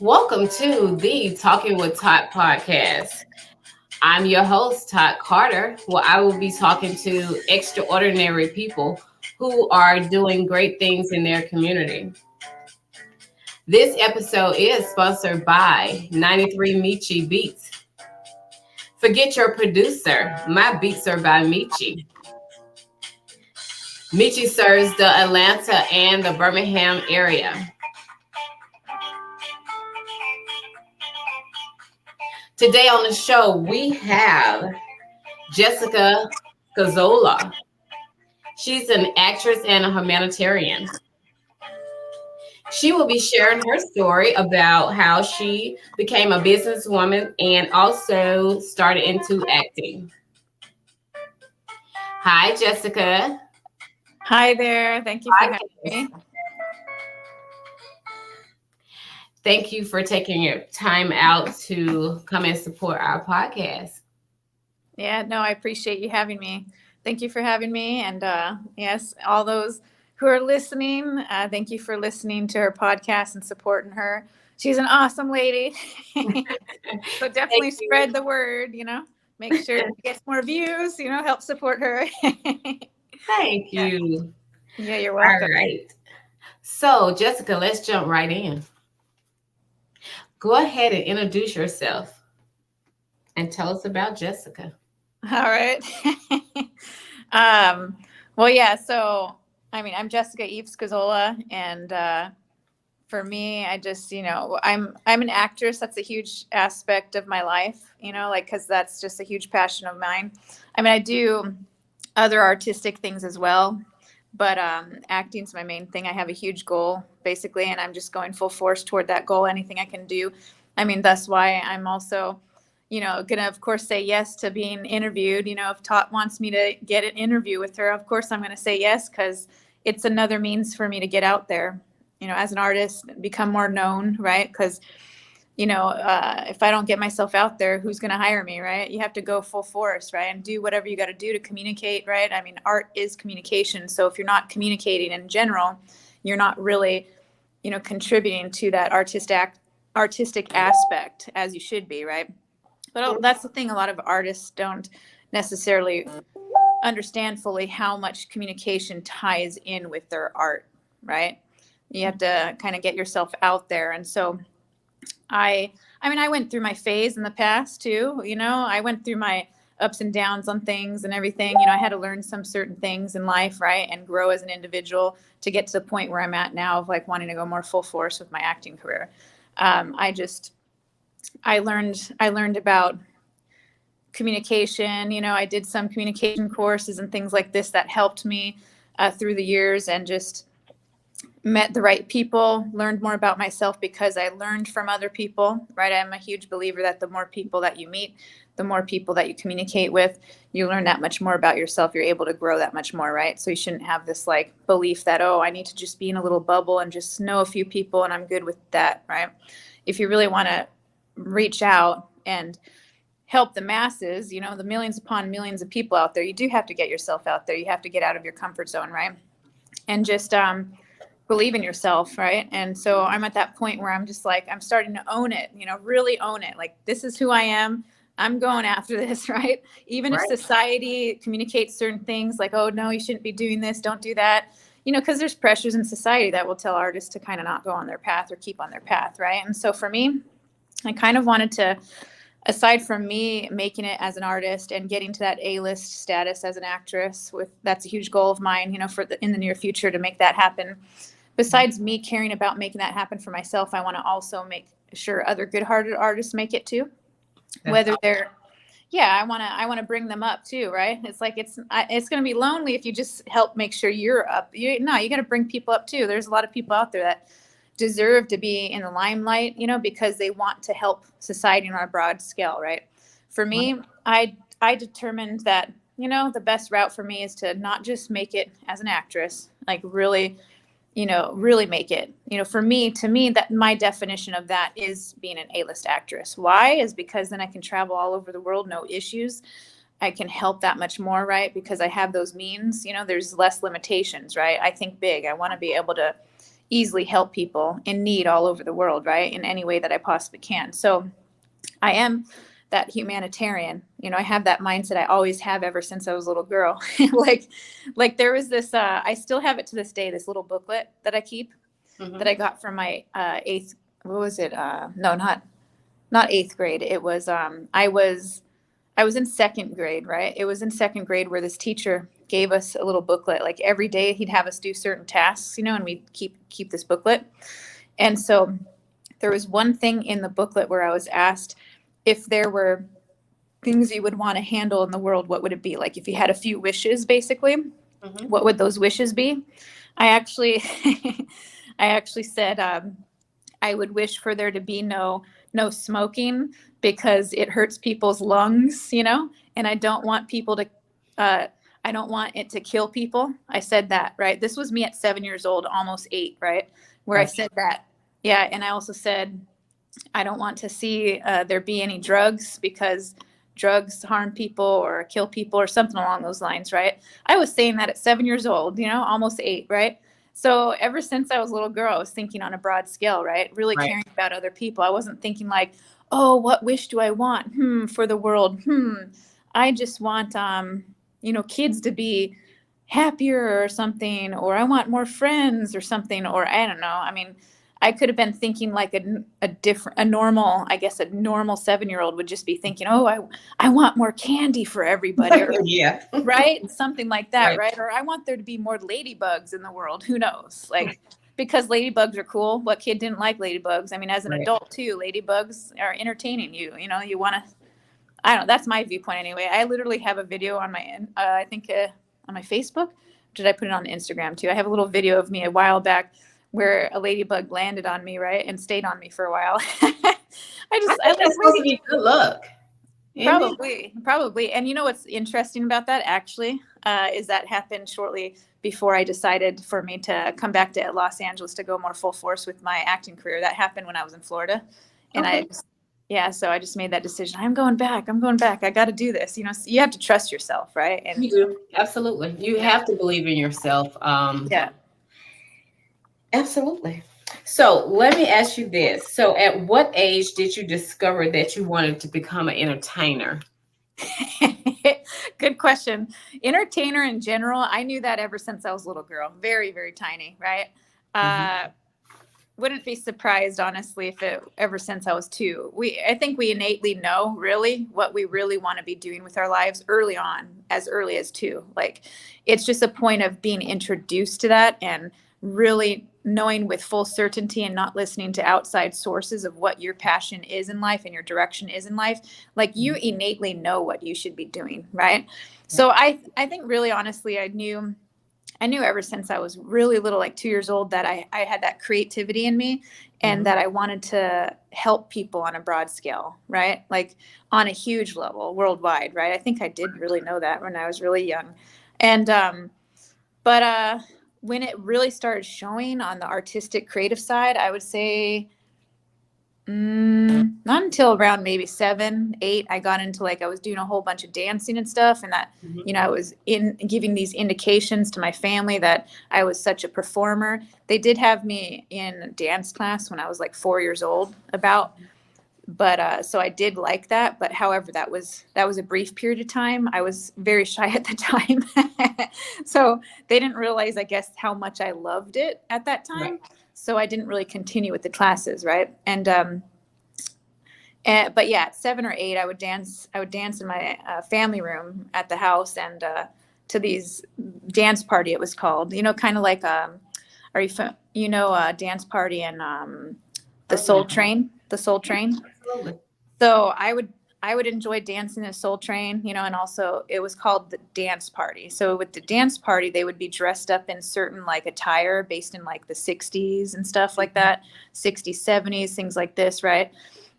Welcome to the Talking with Todd podcast. I'm your host, Todd Carter, where I will be talking to extraordinary people who are doing great things in their community. This episode is sponsored by 93 Michi Beats. Forget your producer, my beats are by Michi. Michi serves the Atlanta and the Birmingham area. Today on the show, we have Jessica Scozzola. She's an actress and a humanitarian. She will be sharing her story about how she became a businesswoman and also started into acting. Hi, Jessica. Hi there. Thank you for Hi, having Jess. me. Thank you for taking your time out to come and support our podcast. Yeah, no, I appreciate you having me. Thank you for having me. And yes, all those who are listening, thank you for listening to her podcast and supporting her. She's an awesome lady. So Thank definitely you. spread the word, make sure she gets more views, help support her. Thank Yeah. you. Yeah, you're All welcome. right. So, Jessica, let's jump right in. Go ahead and introduce yourself and tell us about Jessica. All right. um, well, yeah, so I'm Jessica Scozzola, and for me, I just, I'm an actress. That's a huge aspect of my life, like because that's just a huge passion of mine. I do other artistic things as well, but acting's my main thing. I have a huge goal basically, and I'm just going full force toward that goal. Anything I can do. That's why I'm also, gonna of course say yes to being interviewed. If Tot wants me to get an interview with her, of course I'm gonna say yes because it's another means for me to get out there, as an artist, become more known, right? Because if I don't get myself out there, who's going to hire me, right? You have to go full force, right? And do whatever you got to do to communicate, right? Art is communication. So if you're not communicating in general, you're not really, contributing to that artistic aspect as you should be, right? But that's the thing. A lot of artists don't necessarily understand fully how much communication ties in with their art, right? You have to kind of get yourself out there. And so I I went through my phase in the past too. I went through my ups and downs on things and everything. I had to learn some certain things in life, right? And grow as an individual to get to the point where I'm at now of like wanting to go more full force with my acting career. I just I learned about communication. I did some communication courses and things like this that helped me through the years, and just met the right people, learned more about myself because I learned from other people, right? I'm a huge believer that the more people that you meet, the more people that you communicate with, you learn that much more about yourself. You're able to grow that much more, right? So you shouldn't have this like belief that, oh, I need to just be in a little bubble and just know a few people and I'm good with that, right? If you really want to reach out and help the masses, the millions upon millions of people out there, you do have to get yourself out there. You have to get out of your comfort zone, right? And just believe in yourself, right? And so I'm at that point where I'm just like, I'm starting to own it, really own it. Like, this is who I am. I'm going after this, right? Even if Right. society communicates certain things like, oh, no, you shouldn't be doing this, don't do that, because there's pressures in society that will tell artists to kind of not go on their path or keep on their path, right? And so for me, I kind of wanted to, aside from me making it as an artist and getting to that A-list status as an actress, with that's a huge goal of mine, in the near future to make that happen. Besides me caring about making that happen for myself, I want to also make sure other good-hearted artists make it too. That's Whether they're, yeah, I want to bring them up too, right? It's like it's going to be lonely if you just help make sure you're up. You got to bring people up too. There's a lot of people out there that deserve to be in the limelight, because they want to help society on a broad scale, right? For right. me, I determined that, the best route for me is to not just make it as an actress, like really, really make it. For me, to me, that my definition of that is being an A-list actress. Why? Is because then I can travel all over the world, no issues. I can help that much more, right? Because I have those means, there's less limitations, right? I think big. I want to be able to, easily help people in need all over the world, right? In any way that I possibly can. So I am that humanitarian. I have that mindset I always have ever since I was a little girl. like there was this I still have it to this day, this little booklet that I keep that I got from my eighth, what was it? No, not eighth grade. It was I was in second grade, right? It was in second grade where this teacher gave us a little booklet. Like every day he'd have us do certain tasks, and we'd keep this booklet. And so there was one thing in the booklet where I was asked if there were things you would want to handle in the world, what would it be? Like if you had a few wishes, basically, what would those wishes be? I actually, I actually said I would wish for there to be no smoking because it hurts people's lungs, and I don't want people to. I don't want it to kill people. I said that, right? This was me at 7 years old, almost 8, right? Where I said that. Yeah. And I also said, I don't want to see there be any drugs because drugs harm people or kill people or something along those lines, right? I was saying that at 7 years old, almost 8, right? So ever since I was a little girl, I was thinking on a broad scale, right? Really caring about other people. I wasn't thinking like, oh, what wish do I want? For the world. I just want, kids to be happier or something, or I want more friends or something, or I don't know. I mean, I could have been thinking like a normal 7-year-old would just be thinking, oh, I want more candy for everybody. Or, Yeah. Right. Something like that. Right. Or I want there to be more ladybugs in the world. Who knows? Like, because ladybugs are cool. What kid didn't like ladybugs? I mean, as an adult too, ladybugs are entertaining you. You want to, I don't know. That's my viewpoint anyway. I literally have a video on my, I think on my Facebook. Did I put it on Instagram too? I have a little video of me a while back where a ladybug landed on me, right, and stayed on me for a while. I think that's supposed to be good luck. Probably. And you know what's interesting about that actually is that happened shortly before I decided for me to come back to Los Angeles to go more full force with my acting career. That happened when I was in Florida, and so I just made that decision. I'm going back. I got to do this. You have to trust yourself, right? And you do, absolutely. You have to believe in yourself. Yeah. Absolutely. So let me ask you this. So at what age did you discover that you wanted to become an entertainer? Good question. Entertainer in general, I knew that ever since I was a little girl. Very, very tiny, right? Wouldn't be surprised, honestly, if it ever since I was 2. I think we innately know really what we really want to be doing with our lives early on, as early as 2. Like, it's just a point of being introduced to that and really knowing with full certainty and not listening to outside sources of what your passion is in life and your direction is in life. Like, you innately know what you should be doing, right? So I think really honestly, I knew ever since I was really little, like 2 years old, that I had that creativity in me and that I wanted to help people on a broad scale, right? Like on a huge level worldwide, right? I think I did really know that when I was really young. And, but when it really started showing on the artistic creative side, I would say not until around maybe 7, 8, I got into I was doing a whole bunch of dancing and stuff. And that, I was giving these indications to my family that I was such a performer. They did have me in dance class when I was 4 years old but so I did like that. But however, that was a brief period of time. I was very shy at the time. So they didn't realize, I guess, how much I loved it at that time. Right. So I didn't really continue with the classes, right? And but yeah, at 7 or 8, I would dance in my family room at the house, and to these dance party, it was called. Kind of like dance party and the Soul Train. The Soul Train. Absolutely. So I would enjoy dancing the Soul Train, and also it was called the dance party. So with the dance party, they would be dressed up in certain attire based in the 60s and stuff like that, 60s, 70s, things like this, right?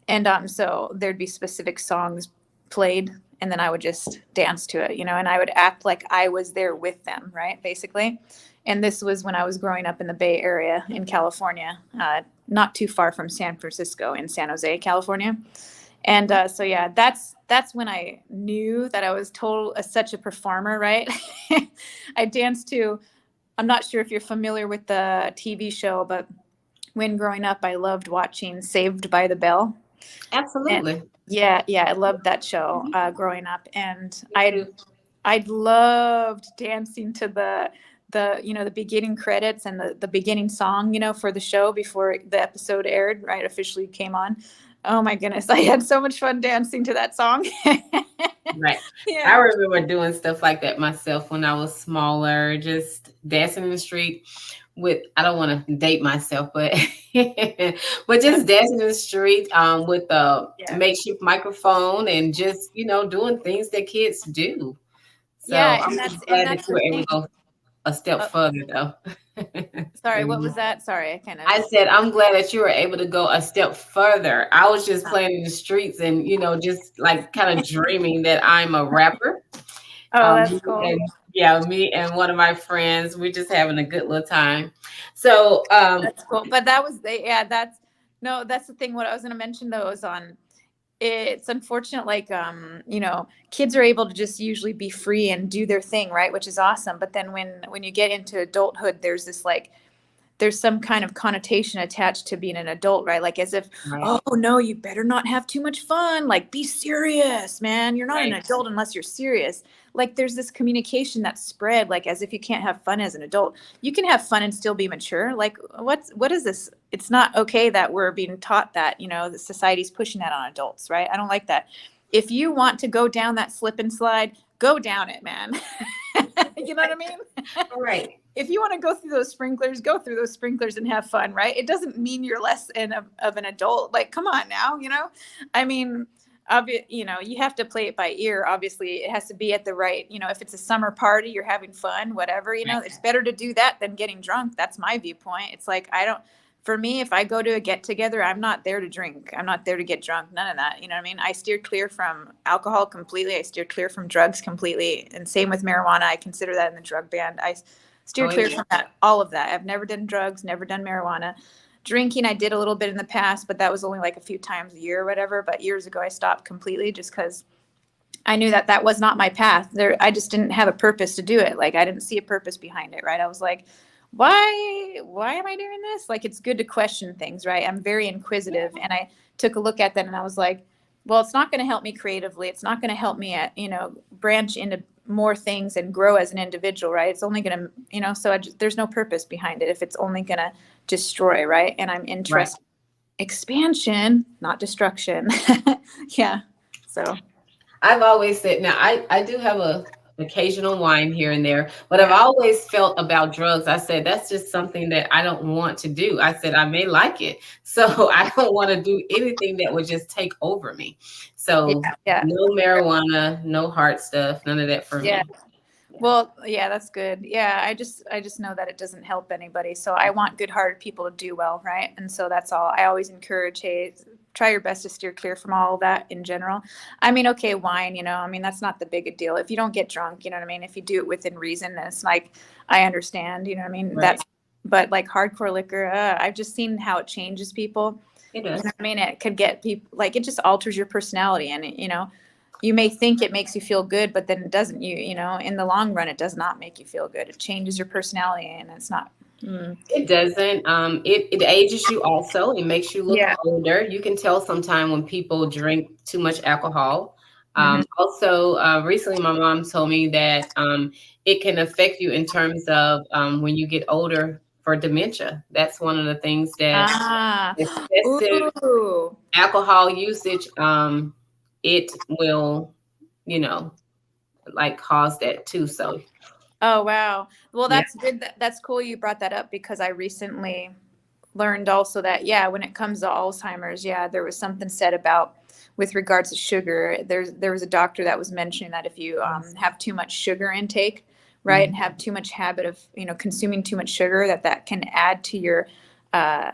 And so there'd be specific songs played, and then I would just dance to it, and I would act like I was there with them, right, basically. And this was when I was growing up in the Bay Area in California, not too far from San Francisco, in San Jose, California. And so yeah, that's when I knew that I was such a performer, right? I danced to I'm not sure if you're familiar with the TV show, but when growing up, I loved watching Saved by the Bell. And Absolutely. yeah, I loved that show growing up, and Me too. I loved dancing to the the beginning credits and the beginning song, for the show before the episode aired, right, officially came on. Oh my goodness, I had so much fun dancing to that song. Right. I Yeah. remember doing stuff like that myself when I was smaller, just dancing in the street with, I don't want to date myself, but but just dancing in the street with a Yeah. makeshift microphone and just, doing things that kids do. So Yeah, I'm and glad that that's you the were able thing. to go a step Uh, further though. Sorry, than what me. was that? Sorry, I kind of. I said, I'm glad that you were able to go a step further. I was just playing in the streets and, just like kind of dreaming that I'm a rapper. Oh, that's Me cool. and yeah, me and one of my friends, we're just having a good little time. So, That's cool. But that was the yeah, that's no, that's the thing. What I was gonna mention though is on it's unfortunate, like kids are able to just usually be free and do their thing, right? Which is awesome. But then when you get into adulthood, there's this like there's some kind of connotation attached to being an adult, right? Like as if, right, oh no, you better not have too much fun. Like be serious, man. You're not an right, adult unless you're serious. Like there's this communication that's spread, like as if you can't have fun as an adult. You can have fun and still be mature. Like what is this? It's not okay that we're being taught that, the society's pushing that on adults, right? I don't like that. If you want to go down that slip and slide, go down it, man. You know what I mean? right, If you want to go through those sprinklers, go through those sprinklers and have fun, right? It doesn't mean you're less of an adult. Like, come on now, I mean, you have to play it by ear. Obviously, it has to be at the right, if it's a summer party, you're having fun, whatever, right. it's better to do that than getting drunk. That's my viewpoint. It's like, for me, if I go to a get together, I'm not there to drink. I'm not there to get drunk. None of that. You know what I mean? I steer clear from alcohol completely. I steer clear from drugs completely. And same with marijuana. I consider that in the drug ban. I steer Oh, clear yeah. from that, all of that. I've never done drugs, never done marijuana. Drinking, I did a little bit in the past, but that was only like a few times a year or whatever. But years ago, I stopped completely just because I knew that that was not my path. I just didn't have a purpose to do it. Like I didn't see a purpose behind it, right? I was like, why am I doing this? Like it's good to question things, right? I'm very inquisitive, and I took a look at that, and I was like, well, it's not going to help me creatively. It's not going to help me branch into more things and grow as an individual, right? It's only going to, so there's no purpose behind it if it's only going to destroy, right? And I'm Right. interested in expansion, not destruction. Yeah. So, I've always said, now I do have a occasional wine here and there, but I've yeah. always felt about drugs. I said that's just something that I don't want to do. I said I may like it, so I don't want to do anything that would just take over me. Yeah. So Yeah. no marijuana, no hard stuff, none of that for Yeah. me. Well, yeah, that's good. Yeah, I just know that it doesn't help anybody. So I want good-hearted people to do well, right? And so that's all. I always encourage, hey, try your best to steer clear from all of that in general. I mean, okay, wine, I mean, that's not the big a deal. If you don't get drunk, you know what I mean? If you do it within reason, then it's like I understand, you know what I mean? Right. But like hardcore liquor, I've just seen how it changes people. It You know does. what I mean? It could get people like it just alters your personality, and you may think it makes you feel good, but then it doesn't. In the long run, it does not make you feel good. It changes your personality, and it's not. Mm, It doesn't. It ages you also. It makes you look yeah. older. You can tell sometime when people drink too much alcohol. Hmm. Also, recently my mom told me that it can affect you in terms of when you get older for dementia. That's one of the things that Ah. excessive Ooh. alcohol usage, it will, you know, like cause that too. So Oh wow. Well, yeah, that's good. That's cool. You brought that up because I recently learned also that when it comes to Alzheimer's, there was something said about with regards to sugar. There was a doctor that was mentioning that if you have too much sugar intake, right, mhm, and have too much habit of consuming too much sugar, that can add to your uh,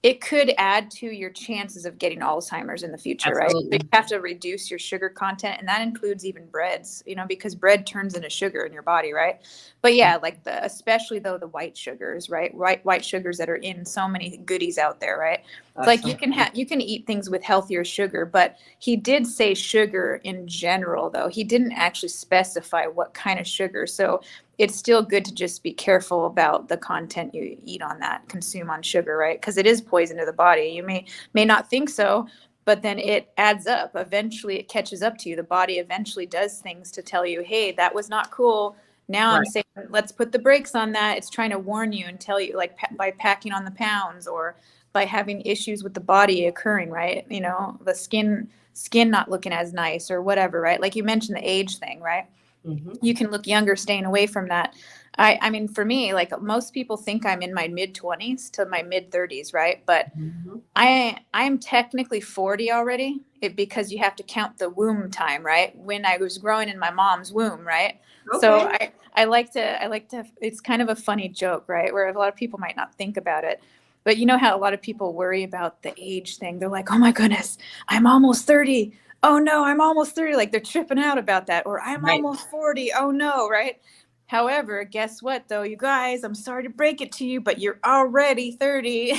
it could add to your chances of getting Alzheimer's in the future, right? So you absolutely. have to reduce your sugar content, and that includes even breads, because bread turns into sugar in your body, right? But yeah, like especially though the white sugars, right? White sugars that are in so many goodies out there, right? It's like Absolutely. you can eat things with healthier sugar, but he did say sugar in general, though he didn't actually specify what kind of sugar. So it's still good to just be careful about the content you eat on that, consume on sugar, right? Because it is poison to the body. You may not think so, but then it adds up. Eventually it catches up to you. The body eventually does things to tell you, hey, that was not cool. Now I'm Right. saying, let's put the brakes on that. It's trying to warn you and tell you, like by packing on the pounds or by having issues with the body occurring, right? You know, the skin not looking as nice or whatever, right? Like you mentioned the age thing, right? Hmm. You can look younger staying away from that. I mean, for me, like most people think I'm in my mid 20s to my mid 30s, right? But Hmm. I'm technically 40 already because you have to count the womb time, right? When I was growing in my mom's womb, right? So Okay. I like to it's kind of a funny joke, right? Where a lot of people might not think about it. But you know how a lot of people worry about the age thing. They're like, "Oh my goodness, I'm almost 30. Oh no, I'm almost 30." Like they're tripping out about that. Or I'm Right. almost 40. Oh no, right? However, guess what though, you guys, I'm sorry to break it to you, but you're already 30.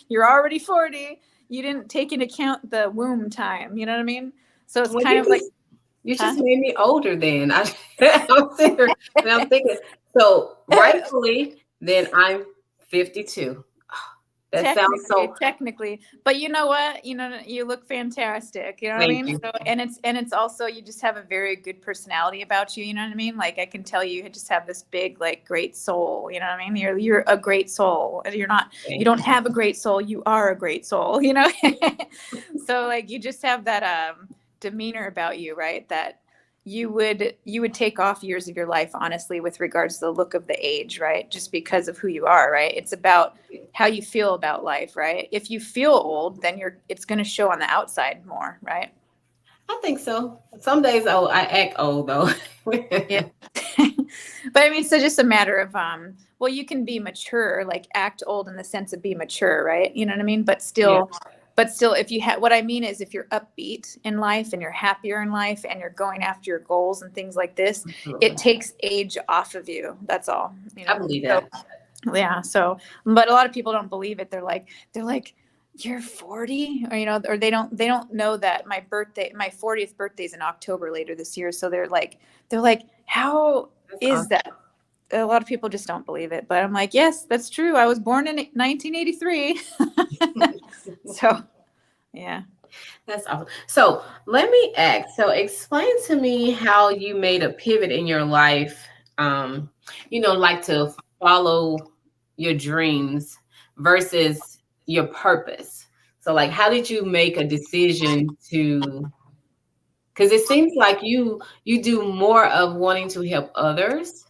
You're already 40. You didn't take into account the womb time. You know what I mean? So it's Well, kind of like, you just huh? made me older then. I'm sitting here and I'm thinking, so rightfully, then I'm 52. That sounds Technically, so. technically, but you know what? You know, you look fantastic. You know what I Thank mean? you. So, and it's also you just have a very good personality about you. You know what I mean? Like I can tell you just have this big, like, great soul. You know what I mean? You're a great soul. You're not. You Thank don't you. have a great soul. You are a great soul. You know. So like you just have that demeanor about you, right? That you would take off years of your life, honestly, with regards to the look of the age, right? Just because of who you are, right? It's about how you feel about life, right? If you feel old, then it's going to show on the outside more, right? I think so. Some days, oh, I act old though. Yeah. But I mean, so just a matter of well, you can be mature, like act old in the sense of be mature, right? You know what I mean? Yeah, But still, if you have, what I mean is if you're upbeat in life and you're happier in life and you're going after your goals and things like this, it absolutely. takes age off of you. That's all, you I know? believe So that. yeah. So, but a lot of people don't believe it. They're like, you're 40, or, you know, or they don't know that my 40th birthday is in October later this year. So they're like, how That's is awesome. that? A lot of people just don't believe it, but I'm like, yes, that's true. I was born in 1983. So, yeah. That's awesome. So let me ask. So explain to me how you made a pivot in your life. Um, like to follow your dreams versus your purpose. So like, how did you make a decision to? Because it seems like you do more of wanting to help others.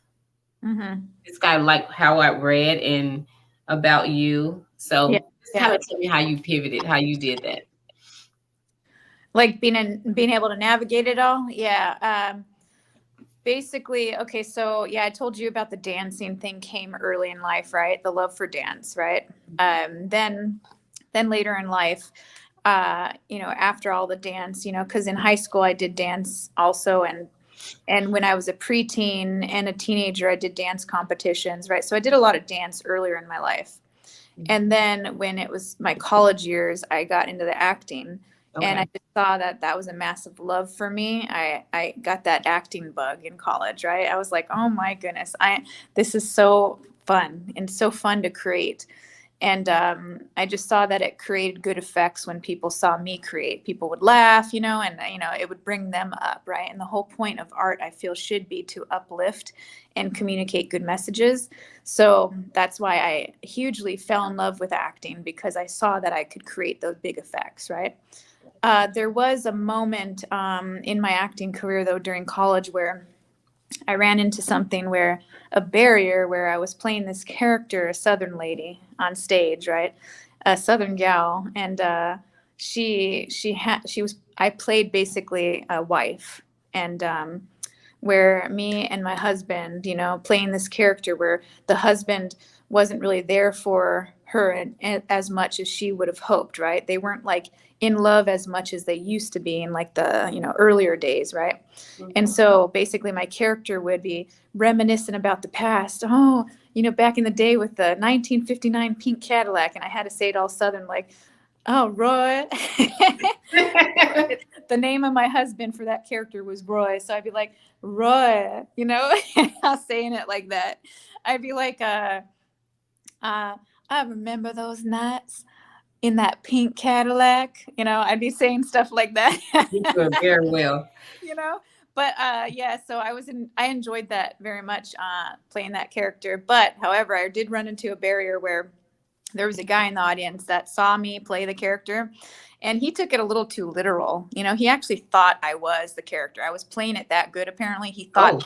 Hmm. It's kind of like how I read in about you. Yeah. So just kind Yeah. of tell me how you pivoted, how you did that. Like being able to navigate it all. Yeah. Basically, okay, so yeah, I told you about the dancing thing came early in life, right? The love for dance, right? Then later in life, after all the dance, because in high school I did dance also, and when I was a preteen and a teenager, I did dance competitions, right? So I did a lot of dance earlier in my life. And then when it was my college years, I got into the acting, and I Okay. just saw that that was a massive love for me. I got that acting bug in college, right? I was like, oh my goodness, this is so fun and so fun to create. And I just saw that it created good effects when people saw me create. People would laugh, and it would bring them up, right? And the whole point of art, I feel, should be to uplift and communicate good messages. So that's why I hugely fell in love with acting, because I saw that I could create those big effects, right? There was a moment in my acting career, though, during college where I ran into something where a barrier where I was playing this character, a Southern lady on stage, right? A Southern gal, and she was, I played basically a wife, and where me and my husband, playing this character where the husband wasn't really there for her as much as she would have hoped, right? They weren't like in love as much as they used to be in like the earlier days, right? And Mhm. so basically my character would be reminiscent about the past. Oh, back in the day with the 1959 pink Cadillac. And I had to say it all Southern, like, oh, Roy. the name of my husband for that character was Roy. So I'd be like, Roy, I was saying it like that. I'd be like, I remember those nights in that pink Cadillac. I'd be saying stuff like that. You do it very well. you know but yeah, so I enjoyed that very much, playing that character. But however, I did run into a barrier where there was a guy in the audience that saw me play the character, and he took it a little too literal. He actually thought I was the character. I was playing it that good. Apparently he Oh,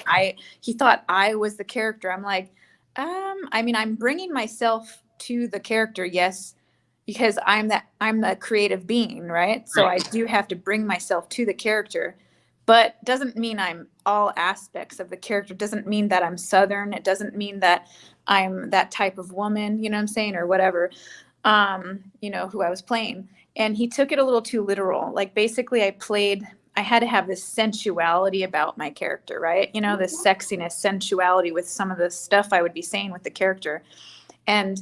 thought I was the character. I'm like, I'm bringing myself to the character, yes, because I'm the creative being, right? So I right. do have to bring myself to the character, but doesn't mean I'm all aspects of the character. Doesn't mean that I'm Southern. It doesn't mean that I'm that type of woman, you know what I'm saying, or whatever, who I was playing. And he took it a little too literal. Like, basically I had to have this sensuality about my character, right? This sexiness, sensuality with some of the stuff I would be saying with the character. And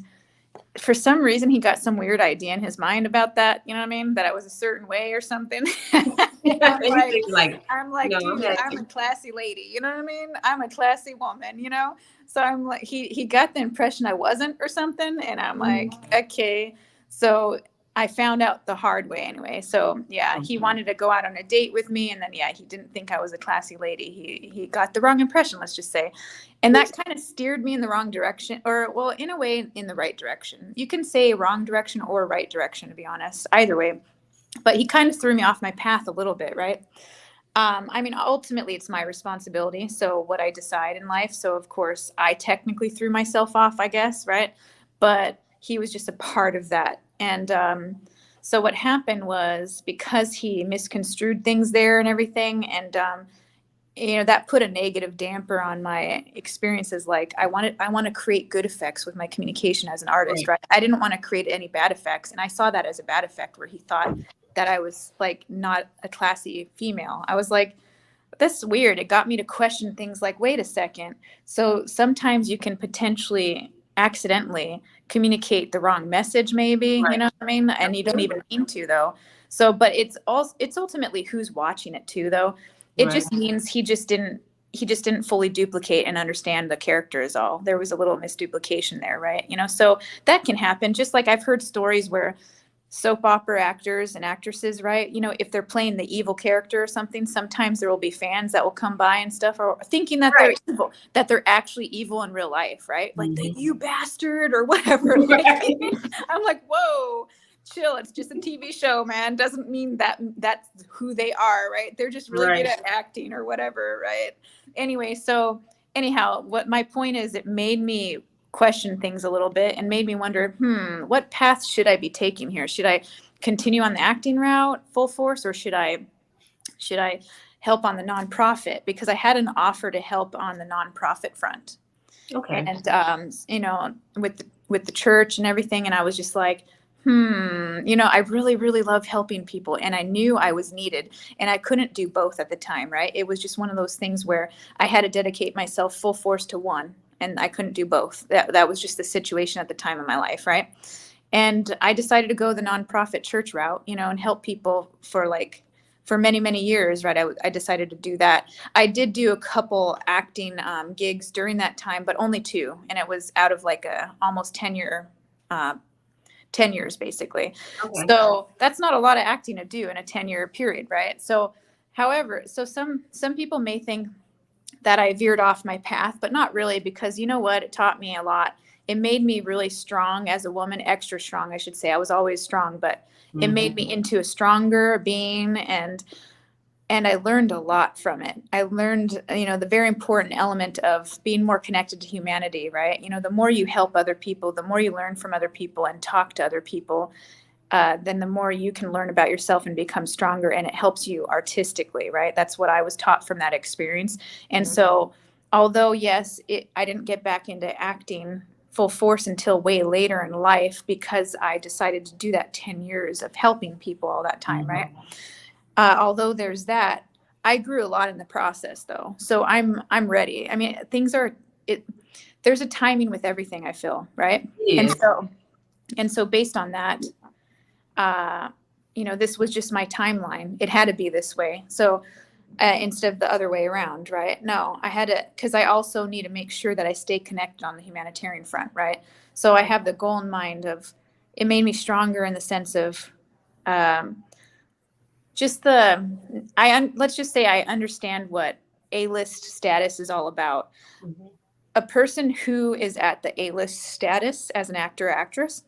for some reason, he got some weird idea in his mind about that. You know what I mean? That I was a certain way or something. I'm And you like, think like, I'm like, no, dude, I'm I'm a happy. classy lady. You know what I mean? I'm a classy woman. So I'm like, he got the impression I wasn't or something, and I'm like, okay. So I found out the hard way anyway. So yeah, he wanted to go out on a date with me, and then yeah, he didn't think I was a classy lady. He got the wrong impression, let's just say. And that kind of steered me in the wrong direction, or, well, in a way, in the right direction. You can say wrong direction or right direction, to be honest, either way. But he kind of threw me off my path a little bit, right? Ultimately, it's my responsibility. So what I decide in life. So of course, I technically threw myself off, I guess, right? But he was just a part of that. And so what happened was, because he misconstrued things there and everything, and that put a negative damper on my experiences. Like, I want to create good effects with my communication as an artist, Right. right? I didn't want to create any bad effects. And I saw that as a bad effect, where he thought that I was like not a classy female. I was like, that's weird. It got me to question things like, wait a second. So sometimes you can potentially accidentally communicate the wrong message, maybe, you Right. know what I mean? And you don't even mean to, though. So, but it's ultimately who's watching it too, though. It Right. just means he just didn't fully duplicate and understand the character is all. There was a little misduplication there, right? So that can happen. Just like I've heard stories where soap opera actors and actresses, right? If they're playing the evil character or something, sometimes there will be fans that will come by and stuff, or thinking that they're Right. evil, that they're actually evil in real life, right? Like, Mhm. you bastard or whatever. Like, Right. I'm like, whoa, chill. It's just a TV show, man. Doesn't mean that that's who they are, right? They're just really good Right. at acting or whatever, right? Anyway, so anyhow, what my point is, it made me question things a little bit and made me wonder, what path should I be taking here? Should I continue on the acting route full force, or should I help on the nonprofit? Because I had an offer to help on the nonprofit front, Okay. and with the church and everything, and I was just like, I really, really love helping people, and I knew I was needed, and I couldn't do both at the time, right? It was just one of those things where I had to dedicate myself full force to one, and I couldn't do both. That was just the situation at the time of my life, right? And I decided to go the nonprofit church route, and help people for many, many years, right? I decided to do that. I did do a couple acting gigs during that time, but only two, and it was out of like a almost 10 years basically. Okay. So that's not a lot of acting to do in a 10-year period, right? So however, so some people may think that I veered off my path, but not really, because you know what? It taught me a lot. It made me really strong as a woman, extra strong, I should say. I was always strong, but it Mhm. made me into a stronger being, and I learned a lot from it. I learned, the very important element of being more connected to humanity, right? The more you help other people, the more you learn from other people and talk to other people, then the more you can learn about yourself and become stronger, and it helps you artistically, right? That's what I was taught from that experience. And so, although yes, I didn't get back into acting full force until way later in life, because I decided to do that 10 years of helping people all that time, Mhm. right? Although there's that, I grew a lot in the process, though. So I'm ready. I mean, it. There's a timing with everything, I feel, right? And Yes. so based on that, uh, this was just my timeline. It had to be this way. So instead of the other way around, right? No, I had to, because I also need to make sure that I stay connected on the humanitarian front, right? So I have the goal in mind of, it made me stronger in the sense of um, just let's just say I understand what A-list status is all about. Mhm. A person who is at the A-list status as an actor or actress,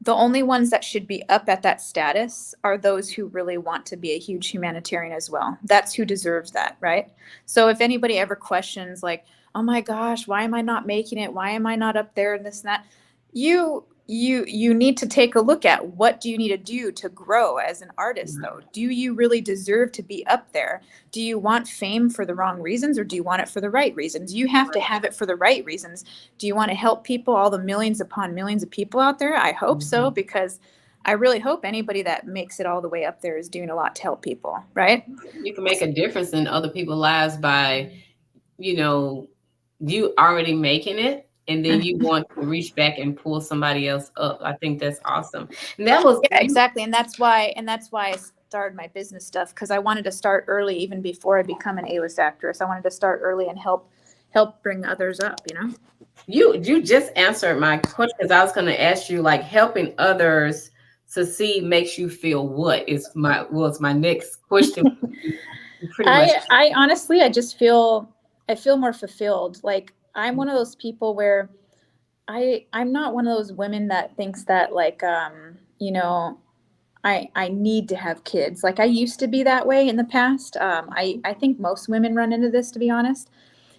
the only ones that should be up at that status are those who really want to be a huge humanitarian as well. That's who deserves that, right? So if anybody ever questions like, oh my gosh, why am I not making it? Why am I not up there and this and that? You need to take a look at what do you need to do to grow as an artist though? Do you really deserve to be up there? Do you want fame for the wrong reasons or do you want it for the right reasons? You have to have it for the right reasons. Do you want to help people, all the millions upon millions of people out there? I hope so, Mhm. because I really hope anybody that makes it all the way up there is doing a lot to help people, right? You can make a difference in other people's lives by, you know, you already making it, and then you want to reach back and pull somebody else up. I think that's awesome. And that was Yeah, you. exactly. And that's why I started my business stuff, because I wanted to start early, even before I become an A-list actress. I wanted to start early and help bring others up. You just answered my question because I was going to ask you, like, helping others succeed makes you feel what is my was my next question. You pretty much. I honestly, I feel more fulfilled. Like I'm one of those people where I'm not one of those women that thinks that like I need to have kids. Like I used to be that way in the past. I think most women run into this, to be honest,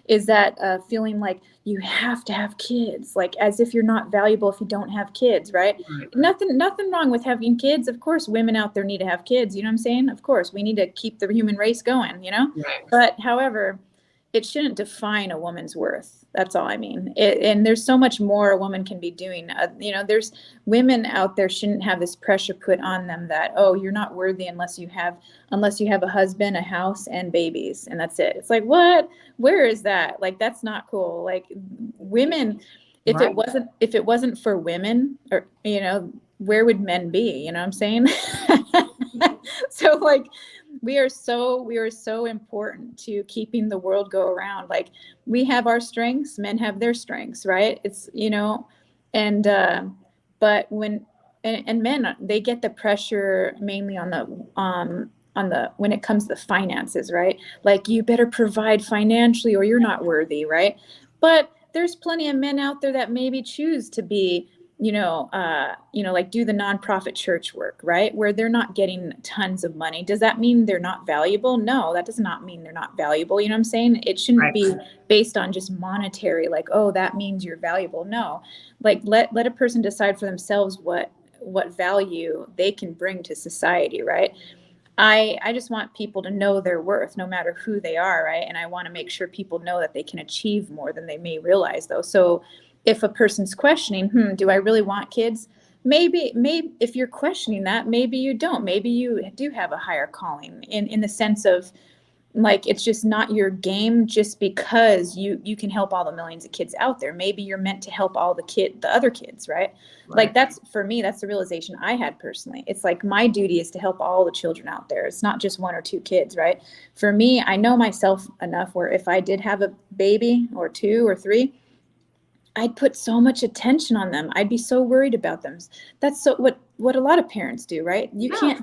is that feeling like you have to have kids, like as if you're not valuable if you don't have kids, right? Right, Nothing wrong with having kids. Of course, women out there need to have kids. You know what I'm saying? Of course, we need to keep the human race going. right, But however, it shouldn't define a woman's worth. That's all I mean. And there's so much more a woman can be doing. There's women out there shouldn't have this pressure put on them that, oh, you're not worthy unless you have a husband, a house, and babies, and that's it. It's like, what? Where is that? Like, that's not cool. Like, women, if right. it wasn't for women, or where would men be? You know what I'm saying? So like, we are so important to keeping the world go around. Like, we have our strengths, men have their strengths, right? And but and men, they get the pressure mainly on the when it comes to the finances, right? Like, you better provide financially or you're not worthy, right? But there's plenty of men out there that maybe choose to be, like, do the nonprofit church work, right? Where they're not getting tons of money. Does that mean they're not valuable? No, that does not mean they're not valuable. You know what I'm saying? It shouldn't Right. be based on just monetary, like, oh, that means you're valuable. No, like, let a person decide for themselves what value they can bring to society, right? I just want people to know their worth no matter who they are, right? And I want to make sure people know that they can achieve more than they may realize, though. So if a person's questioning, do I really want kids? Maybe if you're questioning that, maybe you don't. Maybe you do have a higher calling in the sense of, like, it's just not your game just because you can help all the millions of kids out there. Maybe you're meant to help all the other kids, right? Like, Right. that's, for me, that's the realization I had personally. It's like, my duty is to help all the children out there. It's not just one or two kids, right? For me, I know myself enough where if I did have a baby or two or three, I'd put so much attention on them. I'd be so worried about them. That's so what a lot of parents do, right? You Yeah.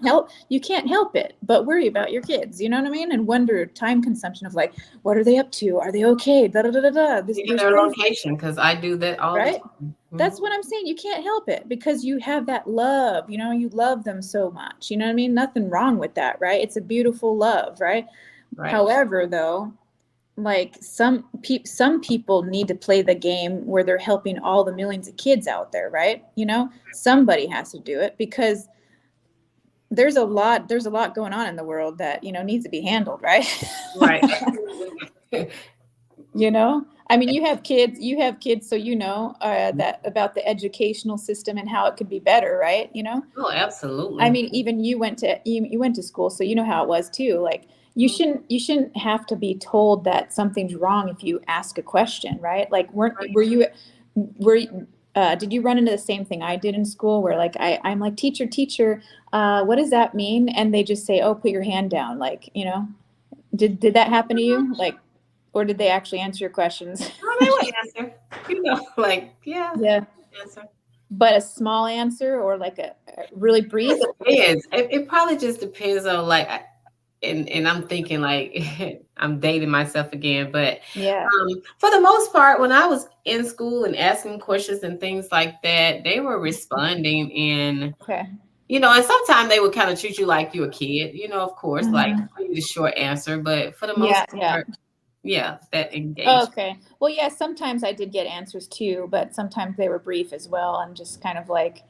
can't help it but worry about your kids. You know what I mean? And wonder, time consumption of, like, what are they up to? Are they okay? Da da da da da. Get There's their crazy, location because I do that all the right? time. Mhm. That's what I'm saying. You can't help it because you have that love. You love them so much. You know what I mean? Nothing wrong with that, right? It's a beautiful love, right? Right. However, though, like, some people need to play the game where they're helping all the millions of kids out there, right? Somebody has to do it, because there's a lot going on in the world that needs to be handled, right? Right. I mean, you have kids, so that about the educational system and how it could be better, right? Oh, I absolutely. mean, even you went to school, so you know how it was too. Like, you shouldn't have to be told that something's wrong if you ask a question, right? Like, were you did you run into the same thing I did in school where like I'm like, teacher, what does that mean? And they just say, oh, put your hand down. Like, did that happen to you? Like, or did they actually answer your questions? Oh, they would answer. Like, yeah, Yeah. answer. But a small answer or like a really brief? It depends. It probably just depends on like, and I'm thinking like I'm dating myself again, but Yeah. for the most part, when I was in school and asking questions and things like that, they were responding in, Okay. and sometimes they would kind of treat you like you're a kid, of course, like Mhm. give you the short answer, but for the most Yeah. Yeah. part, yeah, that engaged. Okay. Well, yeah, sometimes I did get answers too, but sometimes they were brief as well and just kind of like,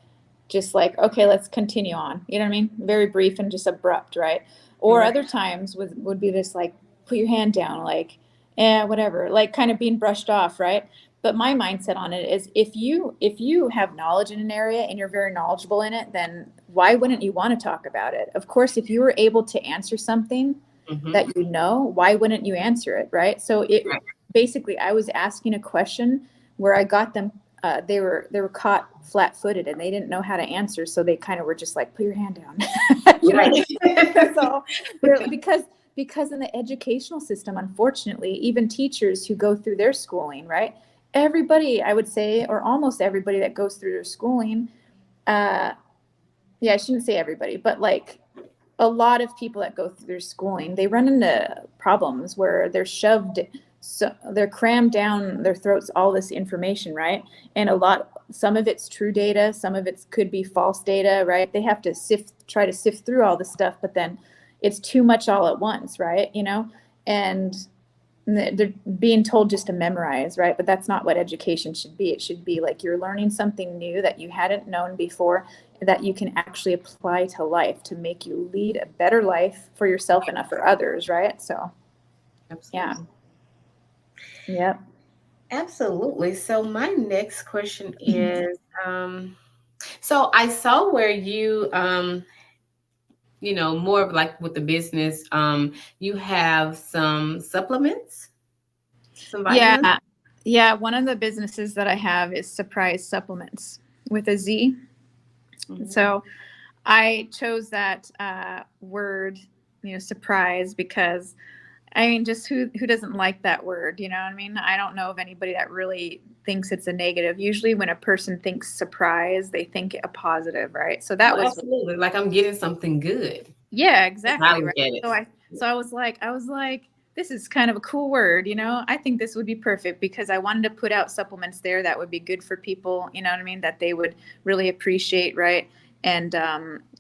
okay, let's continue on. You know what I mean? Very brief and just abrupt, right? Or Right. other times would be this like, put your hand down, like, whatever, like kind of being brushed off, right? But my mindset on it is if you have knowledge in an area and you're very knowledgeable in it, then why wouldn't you want to talk about it? Of course, if you were able to answer something Hmm. that why wouldn't you answer it, right? So it Right. basically I was asking a question where I got them they were caught flat-footed and they didn't know how to answer, so they kind of were just like, put your hand down. You know what I Right. mean? So they're because in the educational system, unfortunately, even teachers who go through their schooling, right? Everybody, I would say, or almost everybody that goes through their schooling, uh, yeah, I shouldn't say everybody, but like a lot of people that go through their schooling, they run into problems where they're shoved, so they're crammed down their throats all this information, right? And some of it's true data, some of it could be false data, right? They have to try to sift through all this stuff, but then it's too much all at once, right? And they're being told just to memorize, right? But that's not what education should be. It should be like you're learning something new that you hadn't known before, that you can actually apply to life to make you lead a better life for yourself and for others, right? So, yeah. Absolutely. Yep. Absolutely. So my next question is, so I saw where you, more of like with the business, you have some supplements, some vitamins. Yeah. Yeah. One of the businesses that I have is Surprise Supplements with a Z. Mhm. So I chose that word, surprise, because I mean, just who doesn't like that word? You know what I mean? I don't know of anybody that really thinks it's a negative. Usually, when a person thinks surprise, they think a positive, right? So that Oh, was, absolutely. Like I'm getting something good. yeah, That's how I exactly, look right. at it. So I was like, this is kind of a cool word, I think this would be perfect because I wanted to put out supplements there that would be good for people, you know what I mean, that they would really appreciate, right? And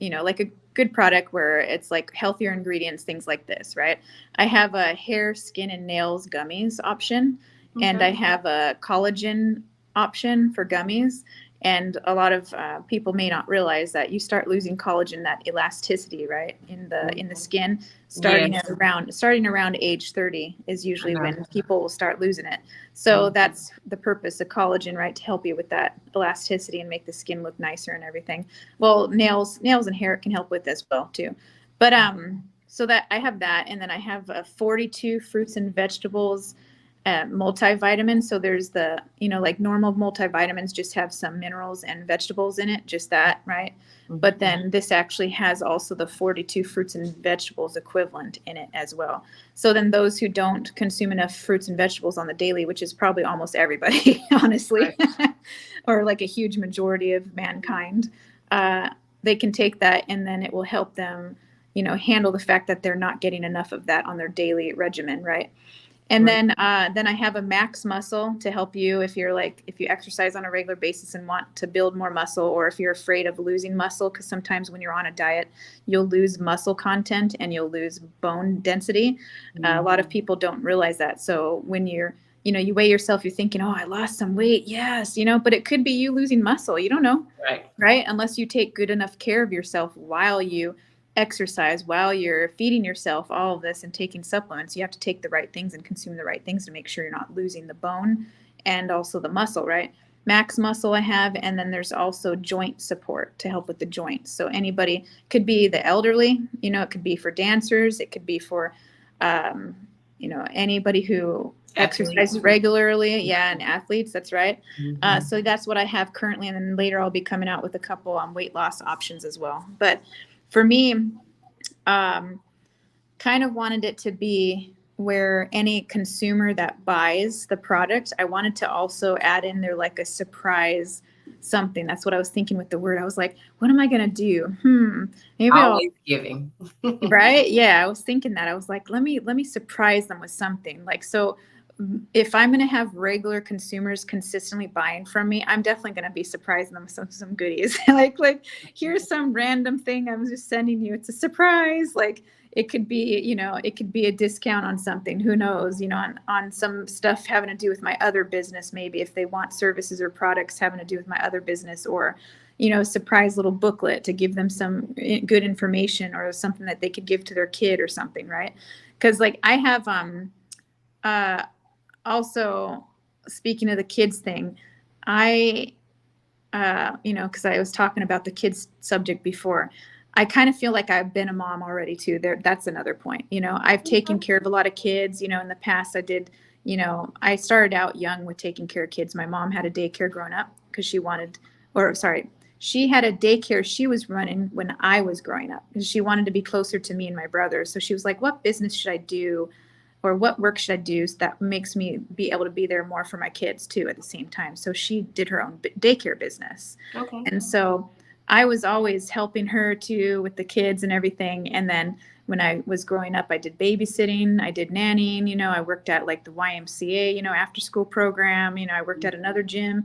like a good product where it's like healthier ingredients, things like this, right? I have a hair, skin, and nails gummies option, and I Okay. have a collagen option for gummies. And a lot of people may not realize that you start losing collagen, that elasticity, right, in the Mhm. skin, Yes, starting around age 30 is I usually know. when people will start losing it. So Mhm. that's the purpose of collagen, right, to help you with that elasticity and make the skin look nicer and everything. Well, nails and hair can help with as well too. But so that I have that, and then I have 42 fruits and vegetables multivitamin. So there's the, like normal multivitamins just have some minerals and vegetables in it, just that, right? But Mhm. then this actually has also the 42 fruits and vegetables equivalent in it as well. So then those who don't consume enough fruits and vegetables on the daily, which is probably almost everybody, honestly, Right. or like a huge majority of mankind, uh, they can take that and then it will help them, handle the fact that they're not getting enough of that on their daily regimen, right? And Right. then I have a max muscle to help you if you exercise on a regular basis and want to build more muscle, or if you're afraid of losing muscle, because sometimes when you're on a diet, you'll lose muscle content and you'll lose bone density. A lot of Mhm. people don't realize that. So when you weigh yourself, you're thinking, oh, I lost some weight. Yes, but it could be you losing muscle. You don't know, Right. right? Unless you take good enough care of yourself while you exercise, while you're feeding yourself all of this and taking supplements. You have to take the right things and consume the right things to make sure you're not losing the bone and also the muscle, right? Max muscle I have, and then there's also joint support to help with the joints. So anybody, could be the elderly, it could be for dancers, it could be for um, anybody who Athletes. exercises regularly. Yeah, and athletes. That's right. Mhm. So that's what I have currently, and then later I'll be coming out with a couple weight loss options as well. But for me, um, kind of wanted it to be where any consumer that buys the product, I wanted to also add in there like a surprise something. That's what I was thinking with the word. I was like, what am I going to do? Maybe I'll, Always giving. right? Yeah, I was thinking that. I was like, let me surprise them with something. Like, so if I'm going to have regular consumers consistently buying from me, I'm definitely going to be surprising them with some goodies. like here's some random thing I'm just sending you. It's a surprise. Like it could be, it could be a discount on something. Who knows? On some stuff having to do with my other business. Maybe if they want services or products having to do with my other business, or a surprise little booklet to give them some good information or something that they could give to their kid or something, right? Because like I have uh also, speaking of the kids thing, I because I was talking about the kids subject before, I kind of feel like I've been a mom already too. That's another point. I've taken care of a lot of kids. In the past I did. I started out young with taking care of kids. My mom had a daycare growing up because she had a daycare she was running when I was growing up because she wanted to be closer to me and my brother. So she was like, what business should I do, or what work should I do that makes me be able to be there more for my kids too at the same time? So she did her own daycare business. Okay. And so I was always helping her too with the kids and everything. And then when I was growing up, I did babysitting, I did nannying, I worked at like the YMCA, after school program, I worked at another gym,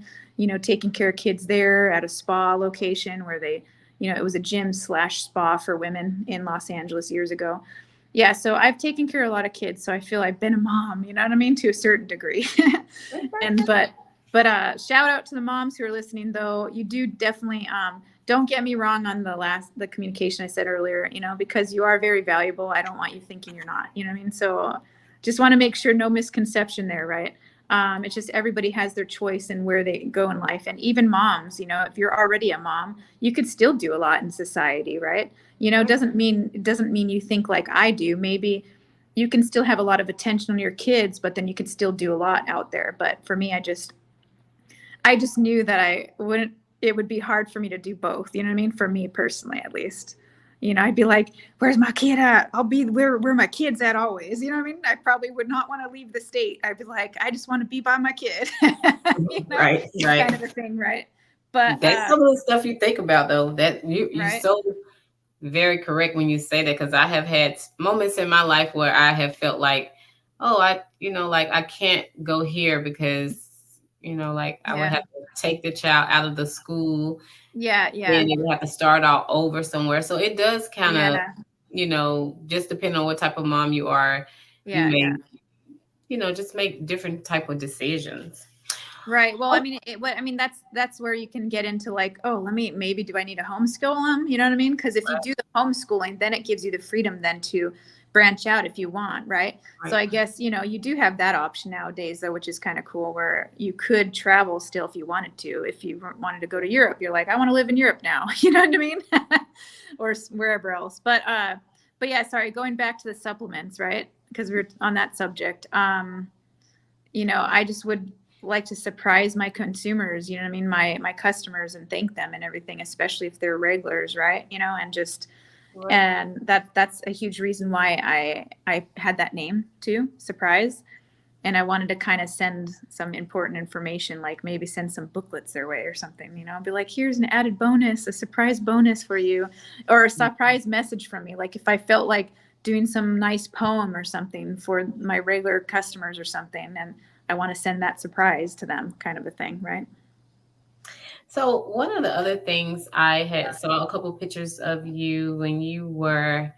taking care of kids there at a spa location where they, it was a gym / spa for women in Los Angeles years ago. Yeah, so I've taken care of a lot of kids, so I feel I've been a mom, you know what I mean, to a certain degree. and but shout out to the moms who are listening though. You do definitely don't get me wrong on the communication I said earlier, because you are very valuable. I don't want you thinking you're not, you know what I mean? So just want to make sure no misconception there, right? It's just everybody has their choice and where they go in life. And even moms, if you're already a mom, you could still do a lot in society, right? It doesn't mean you think like I do. Maybe you can still have a lot of attention on your kids, but then you could still do a lot out there. But for me, I just knew that it would be hard for me to do both. You know what I mean? For me personally, at least. I'd be like, where's my kid at? I'll be where my kid's at always. You know what I mean? I probably would not want to leave the state. I'd be like, I just want to be by my kid. Right, right. Kind of a thing, right? But That's some of the stuff you think about though. That you right. so very correct when you say that, because I have had moments in my life where I have felt like, oh, like I can't go here because, like I would Yeah. have to take the child out of the school, Yeah, then yeah. they would have to start all over somewhere. So it does kind of, Yeah. just depend on what type of mom you are, you Yeah, may, yeah. just make different type of decisions. Right. Well, I Oh, mean, that's where you can get into like, oh, maybe do I need to homeschool them? You know what I mean? Because if you do the homeschooling, then it gives you the freedom then to branch out if you want, right? So right. I guess, you do have that option nowadays though, which is kind of cool, where you could travel still if you wanted to. If you wanted to go to Europe, you're like, I want to live in Europe now. You know what I mean? Or wherever else. But yeah, sorry, going back to the supplements, right? Because we're on that subject. I just would like to surprise my consumers, you know what I mean, my customers, and thank them and everything, especially if they're regulars, right? Right. And that's a huge reason why I had that name too, surprise. And I wanted to kind of send some important information, like maybe send some booklets their way or something, be like, here's an added bonus, a surprise bonus for you, or a surprise message from me. Like if I felt like doing some nice poem or something for my regular customers or something, and I want to send that surprise to them, kind of a thing, right? So one of the other things, I had saw a couple pictures of you when you were,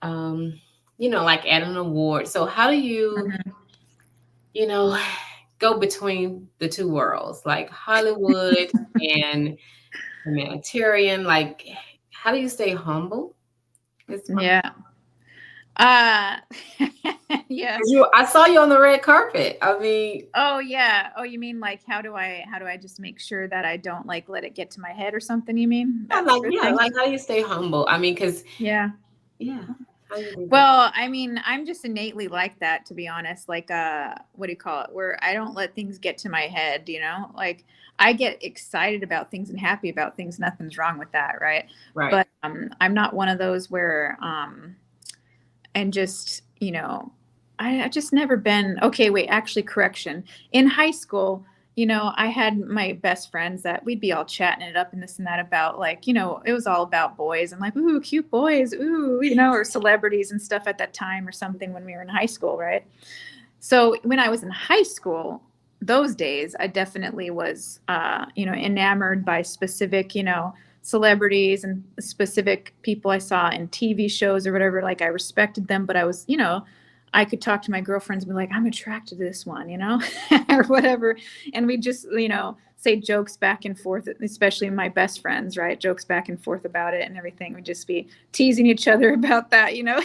um, like at an award. So how do you, Mhm. you know, go between the two worlds, like Hollywood and humanitarian? Like, how do you stay humble? It's my, Yeah. Uh, yeah. 'cause I saw you on the red carpet. I mean, Oh yeah. Oh, you mean like how do I just make sure that I don't like let it get to my head or something? You mean I'm that like, sort of yeah, thing? like how do you stay humble? I mean, because Yeah. yeah. How you do that? Well, I mean, I'm just innately like that, to be honest. Like, what do you call it? Where I don't let things get to my head, you know? Like, I get excited about things and happy about things. Nothing's wrong with that, right? Right. But I'm not one of those where, and just, you know, I just never been, okay, wait, actually, correction. In high school, you know, I had my best friends that we'd be all chatting it up and this and that about, like, you know, it was all about boys and like, ooh, cute boys, ooh, you know, or celebrities and stuff at that time or something when we were in high school, right? So when I was in high school, those days, I definitely was, you know, enamored by specific, you know, celebrities and specific people I saw in TV shows or whatever. Like I respected them, but I was, you know, I could talk to my girlfriends and be like, I'm attracted to this one, you know, or whatever. And we just, you know, say jokes back and forth, especially my best friends, right? Jokes back and forth about it and everything. We'd just be teasing each other about that, you know,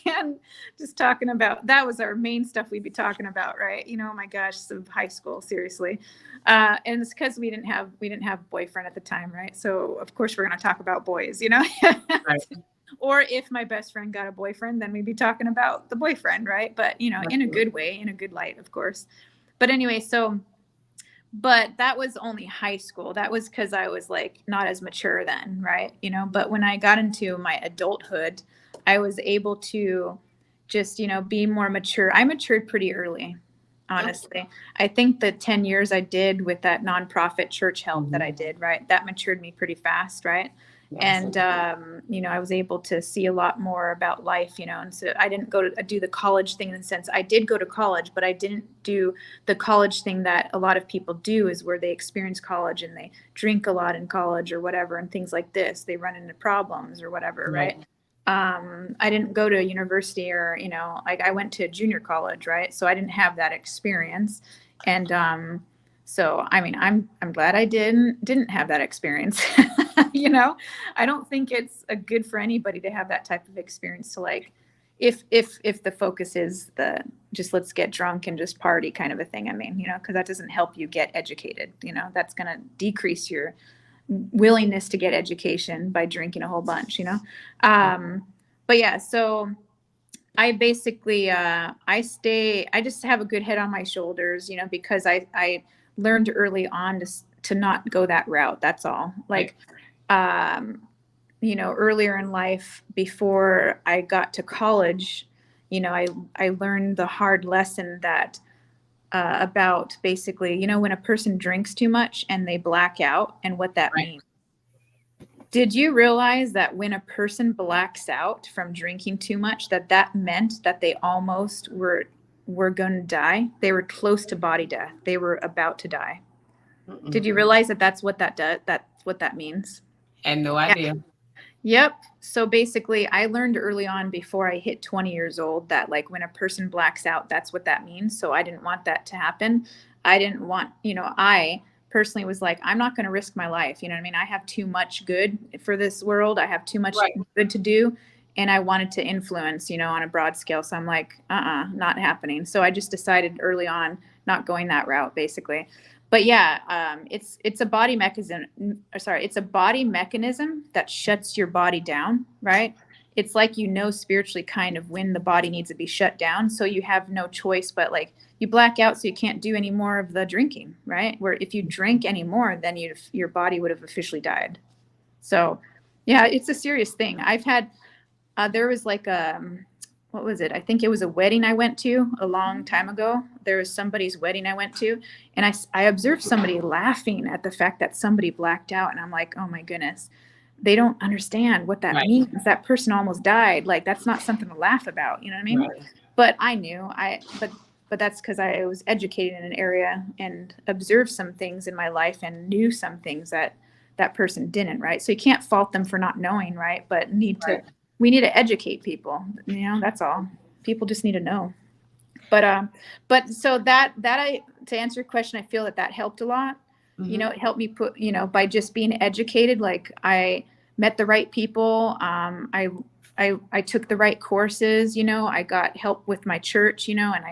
and just talking about, that was our main stuff we'd be talking about, right? You know, oh my gosh, so high school, seriously. And it's because we didn't have boyfriend at the time, right? So of course we're going to talk about boys, you know. Right. Or if my best friend got a boyfriend, then we'd be talking about the boyfriend, right? But you know, in a good way, in a good light, of course. But anyway, so, but that was only high school. That was because I was like not as mature then, right? You know, but when I got into my adulthood, I was able to just, you know, be more mature. I matured pretty early, honestly. I think the 10 years I did with that nonprofit church help that I did, right? That matured me pretty fast, right? Yes. And you know, I was able to see a lot more about life, you know. And so I didn't go to do the college thing, in the sense I did go to college, but I didn't do the college thing that a lot of people do, is where they experience college and they drink a lot in college or whatever and things like this. They run into problems or whatever, Right. right? I didn't go to university, or, you know, like I went to junior college, right? So I didn't have that experience. And so I mean, I'm glad I didn't have that experience. You know, I don't think it's a good for anybody to have that type of experience, to like, if the focus is the just let's get drunk and just party kind of a thing. I mean, you know, because that doesn't help you get educated. You know, that's going to decrease your willingness to get education by drinking a whole bunch, you know. But yeah, so I basically I just have a good head on my shoulders, you know, because I learned early on to not go that route. That's all. Like, you know, earlier in life, before I got to college, you know, I learned the hard lesson that about basically, you know, when a person drinks too much and they black out, and what that Right. means. Did you realize that when a person blacks out from drinking too much, that meant that they almost were going to die? They were close to body death. They were about to die. Did you realize that that's what that does? That's what that means? Had no Yeah. idea. Yep. So basically, I learned early on, before I hit 20 years old, that like when a person blacks out, that's what that means. So I didn't want that to happen. I didn't want, you know, I personally was like, I'm not going to risk my life. You know what I mean? I have too much good for this world. I have too much Right. good to do. And I wanted to influence, you know, on a broad scale. So I'm like, not happening. So I just decided early on, not going that route, basically. But yeah, it's a body mechanism. Sorry, it's a body mechanism that shuts your body down, right? It's like, you know, spiritually, kind of when the body needs to be shut down. So you have no choice but, like, you black out, so you can't do any more of the drinking, right? Where if you drink anymore, then your body would have officially died. So yeah, it's a serious thing. I've had there was like a what was it? I think it was a wedding I went to a long time ago. There was somebody's wedding I went to, and I observed somebody laughing at the fact that somebody blacked out, and I'm like, oh my goodness, they don't understand what that Right. means. That person almost died. Like, that's not something to laugh about. You know what I mean? Right. But I knew but that's because I was educated in an area and observed some things in my life and knew some things that that person didn't. Right? So you can't fault them for not knowing. Right? But Right. we need to educate people. You know, that's all. People just need to know. But so that I to answer your question, I feel that helped a lot. You know, it helped me put, you know, by just being educated. Like, I met the right people. I took the right courses. You know, I got help with my church. You know, and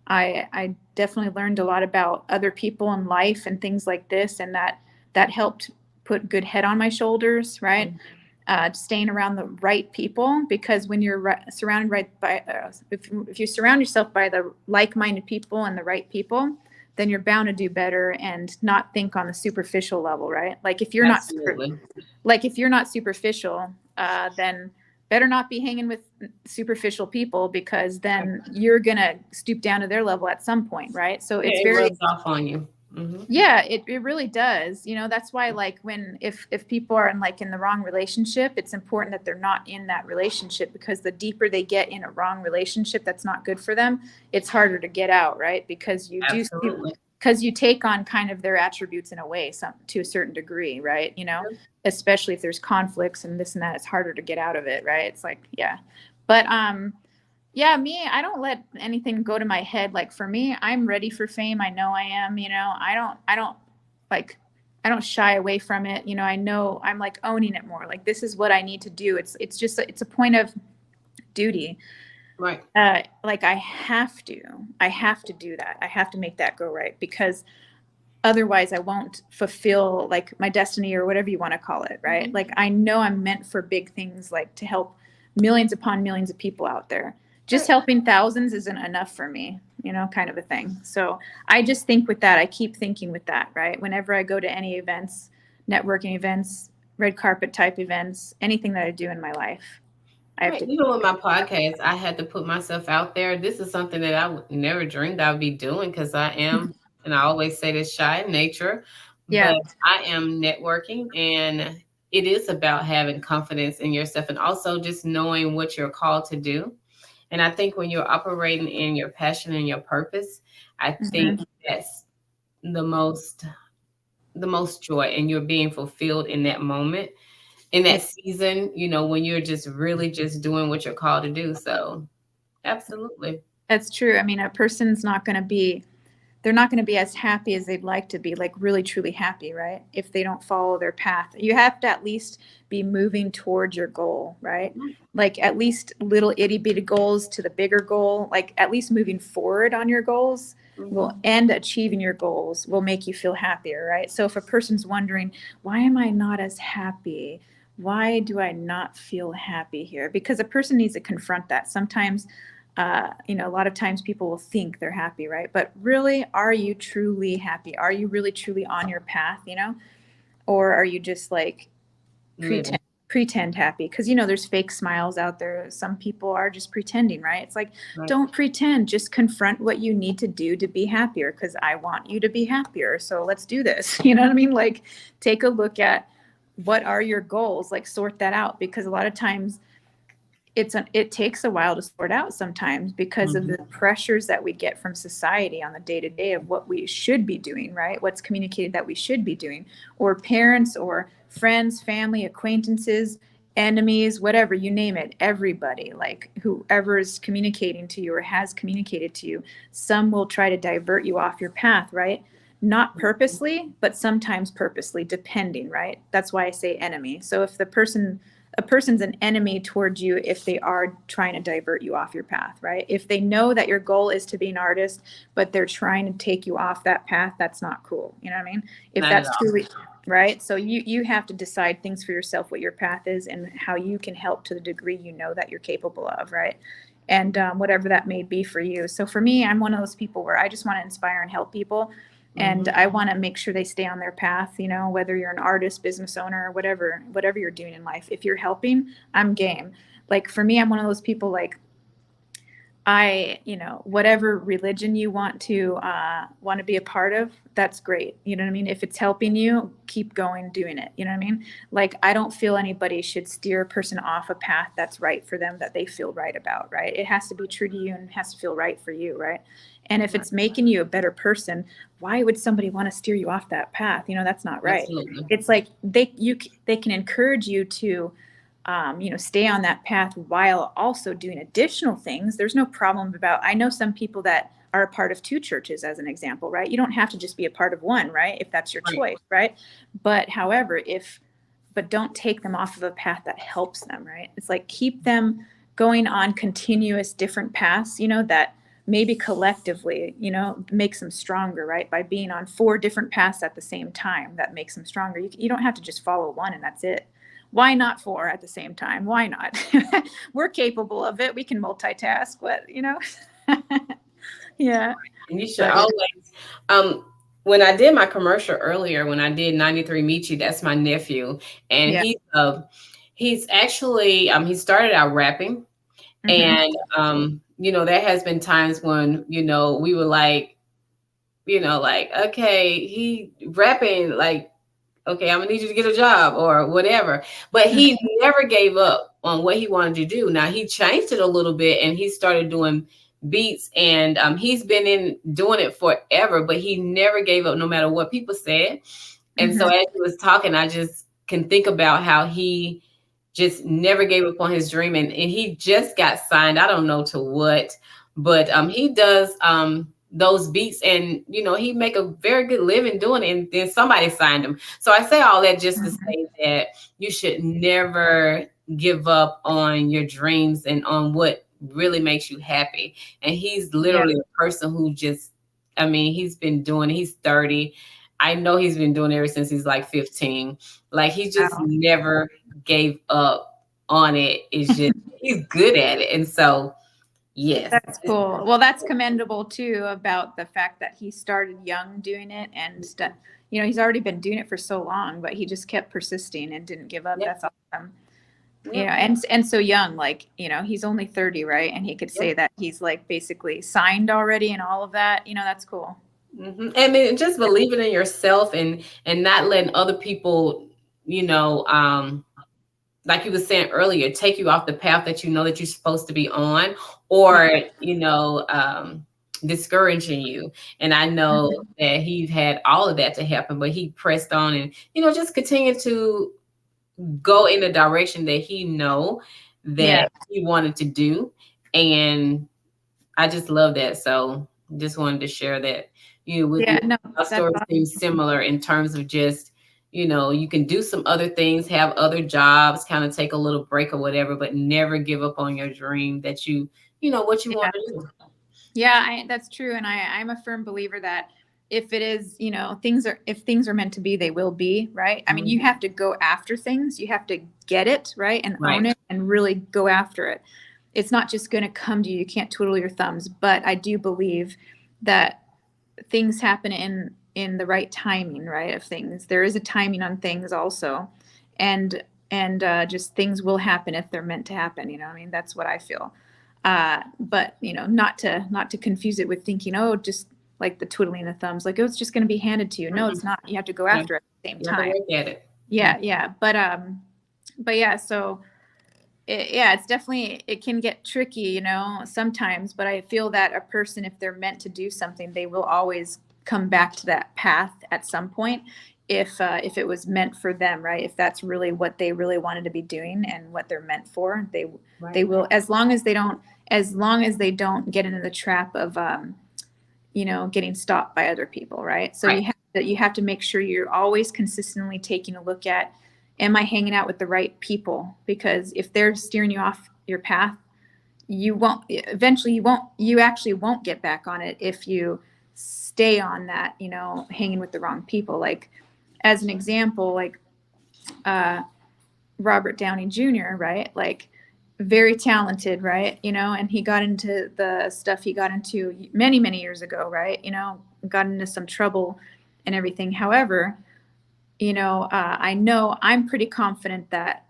I definitely learned a lot about other people in life and things like this, and that helped put good head on my shoulders, right? staying around the right people, because when you're surrounded right by, if you surround yourself by the like-minded people and the right people, then you're bound to do better and not think on the superficial level, right? Like if you're not, Absolutely. like if you're not superficial, then better not be hanging with superficial people, because then you're gonna stoop down to their level at some point, right? So Yeah, it's it very, rubs off on you. Hmm. yeah, it really does. That's why, like, when if people are in, like, in the wrong relationship, it's important that they're not in that relationship, because the deeper they get in a wrong relationship that's not good for them, it's harder to get out, right? Because Absolutely. you take on kind of their attributes in a way, some to a certain degree, right? Especially if there's conflicts and this and that, it's harder to get out of it, right? It's like, yeah. But yeah, me, I don't let anything go to my head. Like for me, I'm ready for fame. I know I am, I don't like, I don't shy away from it. I know I'm like owning it more. Like this is what I need to do. It's just, it's a point of duty. Right. Like I have to do that. I have to make that go right, because otherwise I won't fulfill like my destiny, or whatever you want to call it. Right. Mhm. Like I know I'm meant for big things, like to help millions upon millions of people out there. Just Right. helping thousands isn't enough for me, kind of a thing. So I just think with that, I keep thinking with that, right? Whenever I go to any events, networking events, red carpet type events, anything that I do in my life, I have Right. to. Even with my podcast, I had to put myself out there. This is something that I would never dreamed I would be doing, because I am, and I always say this, shy in nature, Yeah. but I am networking, and it is about having confidence in yourself and also just knowing what you're called to do. And I think when you're operating in your passion and your purpose, I think Hmm. that's the most the most joy, and you're being fulfilled in that moment, in Yeah, that season, when you're just really just doing what you're called to do. So, absolutely. that's true. I mean, a person's not going to be, they're not going to be as happy as they'd like to be, like really truly happy, right? If they don't follow their path. You have to at least be moving towards your goal, right? Like at least little itty bitty goals to the bigger goal, like at least moving forward on your goals will, Mhm. and achieving your goals will make you feel happier, right? So if a person's wondering, why am I not as happy? Why do I not feel happy here? Because a person needs to confront that. Sometimes a lot of times people will think they're happy, right? But really, are you truly happy? Are you really truly on your path, or are you just like Living. pretend happy? Because there's fake smiles out there. Some people are just pretending, right? It's like, Right. don't pretend, just confront what you need to do to be happier, because I want you to be happier, so let's do this. You know what I mean? Like, take a look at what are your goals, like sort that out, because a lot of times it takes a while to sort out sometimes, because of Mhm. the pressures that we get from society on the day to day of what we should be doing, right? What's communicated that we should be doing, or parents or friends, family, acquaintances, enemies, whatever, you name it, everybody, like whoever is communicating to you or has communicated to you, some will try to divert you off your path, right? Not purposely, but sometimes purposely, depending, right? That's why I say enemy. So if a person's an enemy towards you if they are trying to divert you off your path, right? If they know that your goal is to be an artist, but they're trying to take you off that path, that's not cool. You know what I mean? If Not at that's all. truly right. So you have to decide things for yourself, what your path is and how you can help to the degree you know that you're capable of, right? And whatever that may be for you. So for me, I'm one of those people where I just want to inspire and help people, and Mhm. I want to make sure they stay on their path, whether you're an artist, business owner, or whatever you're doing in life. If you're helping, I'm game. Like for me, I'm one of those people, like, whatever religion you want to be a part of, that's great. You know what I mean? If it's helping you, keep going doing it. You know what I mean? Like, I don't feel anybody should steer a person off a path that's right for them, that they feel right about, right? It has to be true to you and it has to feel right for you, right? And if Right. it's making you a better person, why would somebody want to steer you off that path? That's not right. Absolutely. It's like they can encourage you to stay on that path while also doing additional things. There's no problem about, I know some people that are a part of two churches, as an example, right? You don't have to just be a part of one, right? If that's your Right. choice, right? But however, but don't take them off of a path that helps them, right? It's like, keep them going on continuous different paths, that maybe collectively, makes them stronger, right? By being on four different paths at the same time, that makes them stronger. You don't have to just follow one and that's it. why not 4 at the same time? Why not? We're capable of it. We can multitask. What, yeah. And you should But yeah. always, um, when I did my commercial earlier, when I did 93 Michi, that's my nephew. And Yeah. he's actually, he started out rapping. Hmm. And, there has been times when, we were like, like, okay, he rapping, like, okay, I'm gonna need you to get a job or whatever. But he never gave up on what he wanted to do. Now he changed it a little bit and he started doing beats, and he's been in doing it forever, but he never gave up no matter what people said. And so Hmm. as he was talking, I just can think about how he just never gave up on his dream, and he just got signed. I don't know to what, but he does those beats, and he make a very good living doing it, and then somebody signed him. So I say all that just to say that you should never give up on your dreams and on what really makes you happy. And he's Yeah. literally a person who just, I mean, he's been doing it. He's 30. I know he's been doing it ever since he's like 15. Like he just Wow. never gave up on it. It's just he's good at it. And so yes. That's cool. Well, that's commendable too about the fact that he started young doing it and he's already been doing it for so long, but he just kept persisting and didn't give up. Yep. That's awesome. Yep. And so young, like, he's only 30, right? And he could say Yep. that he's like basically signed already and all of that. That's cool. I mean, just believing in yourself and not letting other people, you know, like you were saying earlier, take you off the path that you know that you're supposed to be on, or discouraging you. And I know Mhm. that he had all of that to happen, but he pressed on and just continued to go in the direction that he know Yeah. that he wanted to do. And I just love that. So just wanted to share that. With Yeah. you, No, our that's story awesome. seems similar in terms of just, you can do some other things, have other jobs, kind of take a little break or whatever, but never give up on your dream that what you want Yeah. to do. Yeah, that's true. And I'm a firm believer that if it is, if things are meant to be, they will be, right? I mean, you Mhm. have to go after things. You have to get it, right? And own Right. it and really go after it. It's not just going to come to you. You can't twiddle your thumbs. But I do believe that things happen in the right timing, right? Of things. There is a timing on things also. And just things will happen if they're meant to happen. I mean, that's what I feel. But not to confuse it with thinking, oh, just like the twiddling the thumbs, like, oh, it's just going to be handed to you. No, Mhm. it's not. You have to go Yeah. after it at the same You have to time. work at it. Yeah, yeah. But yeah. So yeah, it's definitely, it can get tricky, sometimes. But I feel that a person, if they're meant to do something, they will always come back to that path at some point. If it was meant for them, right? If that's really what they really wanted to be doing and what they're meant for, they Right. will, as long as they don't get into the trap of getting stopped by other people, right? So Right. you have to make sure you're always consistently taking a look at, am I hanging out with the right people? Because if they're steering you off your path, you actually won't get back on it if you stay on that, hanging with the wrong people. Like, as an example, like uh, Robert Downey Jr., right? Like, very talented, right? And he got into the stuff he got into many, many years ago, right? Got into some trouble and everything. However, I know I'm pretty confident that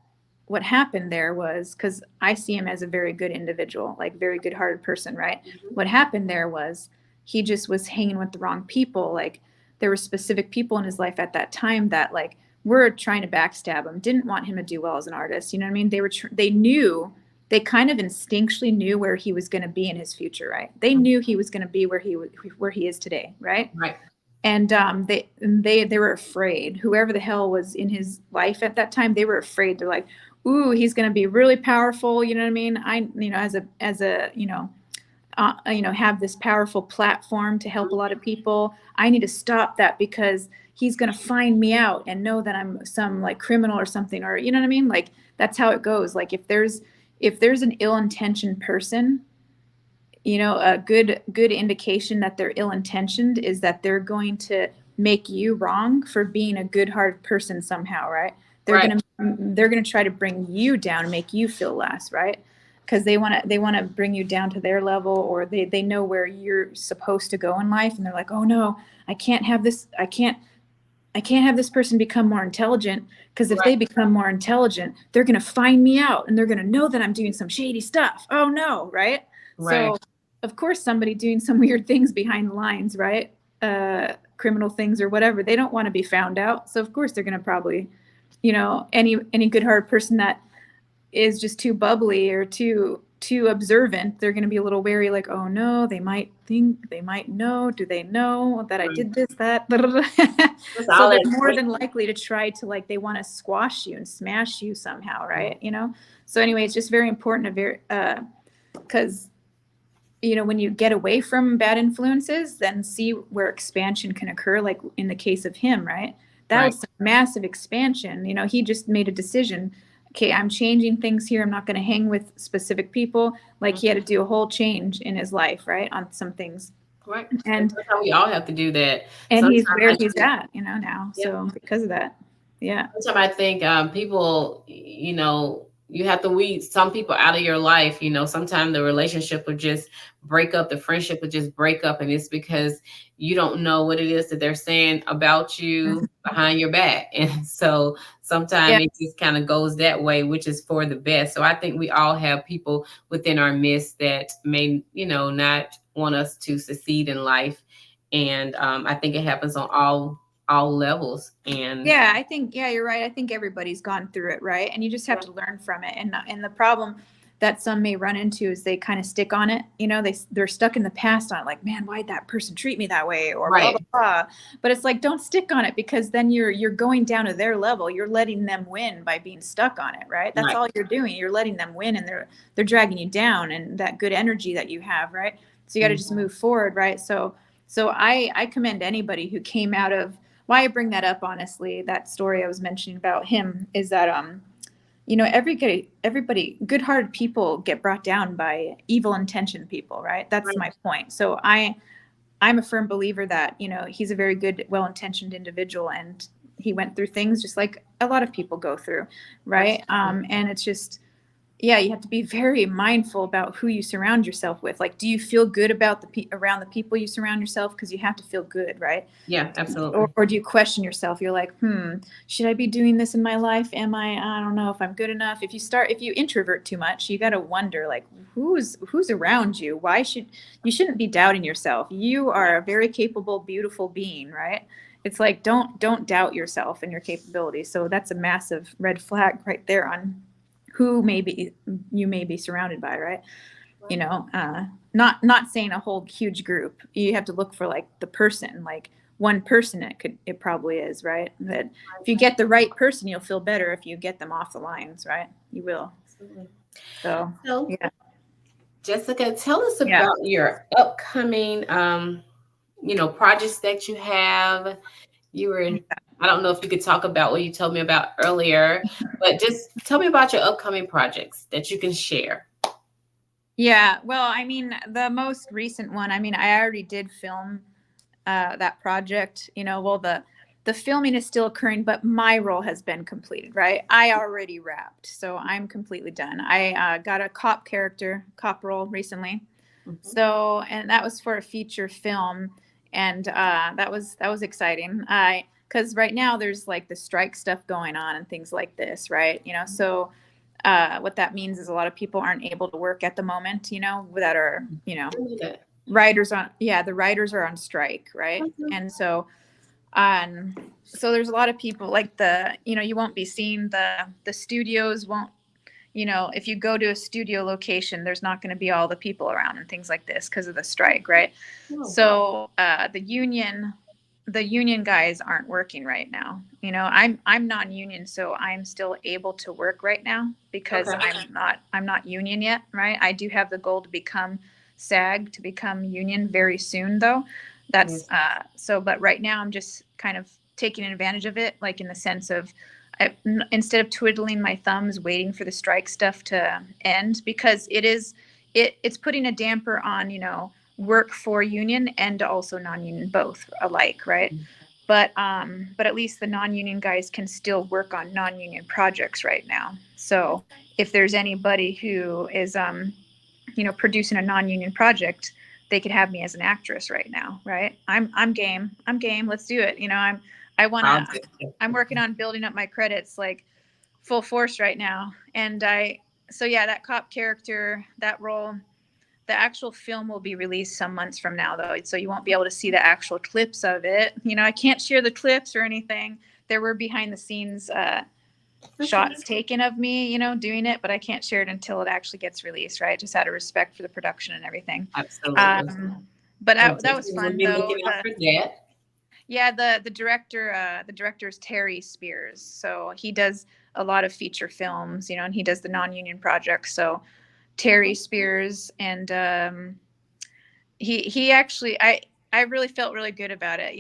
what happened there was, because I see him as a very good individual, like very good hearted person, right? Mhm. What happened there was he just was hanging with the wrong people. Like, there were specific people in his life at that time that like were trying to backstab him, didn't want him to do well as an artist. You know what I mean? They kind of instinctually knew where he was going to be in his future, right? They knew he was going to be where he is today, right? Right. And they were afraid. Whoever the hell was in his life at that time, they were afraid. They're like, "Ooh, he's going to be really powerful." You know what I mean? As a have this powerful platform to help a lot of people. I need to stop that because he's going to find me out and know that I'm some like criminal or something, or you know what I mean? Like, that's how it goes. Like, if there's an ill-intentioned person, a good indication that they're ill-intentioned is that they're going to make you wrong for being a good-hearted person somehow, right? Right. they're gonna try to bring you down and make you feel less, right? Because they want to bring you down to their level, or they know where you're supposed to go in life, and they're like, oh no, I can't have this, I can't have this person become more intelligent, because if Right. they become more intelligent, they're going to find me out and they're going to know that I'm doing some shady stuff. Oh no, right? Right. So, of course, somebody doing some weird things behind the lines, right? Criminal things or whatever, they don't want to be found out. So, of course, they're going to probably, any good-hearted person that is just too bubbly or too observant, they're going to be a little wary, like, oh no, they might think, they might know, do they know that I Right. did this, that? That's So all they're that. more than likely to try to, like, they want to squash you and smash you somehow, right? So anyway, it's just very important to because when you get away from bad influences, then see where expansion can occur, like in the case of him, right? That Right. was some massive expansion. He just made a decision. Okay, I'm changing things here. I'm not going to hang with specific people. Like, he had to do a whole change in his life, right, on some things. Right. And And sometimes we all have to do that. he's Sometimes where I he's think, at, now. yeah. So because of that, yeah. Sometimes I think people, you have to weed some people out of your life. Sometimes the relationship would just break up, the friendship would just break up, and it's because you don't know what it is that they're saying about you behind your back. And so Yeah. sometimes it just kind of goes that way, which is for the best. So I think we all have people within our midst that may, not want us to succeed in life. And I think it happens on all levels. And Yeah, I think, yeah, you're right. I think everybody's gone through it, right? And you just have yeah, to learn from it. And the problem that some may run into is they kind of stick on it. They're stuck in the past on it, like, man, why'd that person treat me that way, or blah blah right, blah. But it's like, don't stick on it, because then you're going down to their level. You're letting them win by being stuck on it, right? That's right. all you're doing. You're letting them win, and they're dragging you down, and that good energy that you have, right? So you got to just move forward, right? So I commend anybody who came out of, why I bring that up, honestly, that story I was mentioning about him, is that everybody, good-hearted people get brought down by evil-intentioned people, right? That's Right. my point. So I'm a firm believer that he's a very good, well-intentioned individual, and he went through things just like a lot of people go through, right? Absolutely. And it's just, yeah, you have to be very mindful about who you surround yourself with. Like, do you feel good about around the people you surround yourself? Because you have to feel good, right? Yeah, absolutely. Or do you question yourself? You're like, should I be doing this in my life? I don't know if I'm good enough. If you introvert too much, you got to wonder, like, who's around you? You shouldn't be doubting yourself. You are a very capable, beautiful being, right? It's like, don't doubt yourself and your capabilities. So that's a massive red flag right there on who maybe you may be surrounded by, right? you know not saying a whole huge group. You have to look for, like, the person, like one person. It probably is, right? That if you get the right person, you'll feel better. If you get them off the lines, right, you will. Absolutely. So So, yeah. Jessica, tell us Yeah. about your upcoming, projects that you have. You were, I don't know if you could talk about what you told me about earlier, but just tell me about your upcoming projects that you can share. Yeah, well, I mean, the most recent one, I mean, I already did film that project. Well, the filming is still occurring, but my role has been completed, right? I already wrapped, so I'm completely done. I got a cop role recently. Mhm. So, and that was for a feature film, and that was exciting. Because right now there's, like, the strike stuff going on and things like this, right? So what that means is a lot of people aren't able to work at the moment, that are, I knew that. the writers are on strike, right? Okay. And so there's a lot of people, like, you won't be seeing the studios won't, if you go to a studio location, there's not going to be all the people around and things like this because of the strike, right? Oh, So the union guys aren't working right now. I'm non-union, so I'm still able to work right now because okay. I'm not union yet, right? I do have the goal to become SAG, to become union very soon, though. That's Yes. so. But right now, I'm just kind of taking advantage of it, like, in the sense of, instead of twiddling my thumbs waiting for the strike stuff to end, because it's putting a damper on work for union and also non-union, both alike, right? But at least the non-union guys can still work on non-union projects right now. So if there's anybody who is producing a non-union project, they could have me as an actress right now, right? I'm game. I'm game. Let's do it. I want I'll to. I'm working on building up my credits like full force right now, and so yeah, that cop character, that role, the actual film will be released some months from now, though, so you won't be able to see the actual clips of it. I can't share the clips or anything. There were behind the scenes shots taken of me, doing it, but I can't share it until it actually gets released, right? Just out of respect for the production and everything. Absolutely. But that was fun, be though. looking out for that. Yeah, the director is Terry Spears. So he does a lot of feature films, and he does the non-union projects. So Terry Spears, and he actually, I really felt really good about it.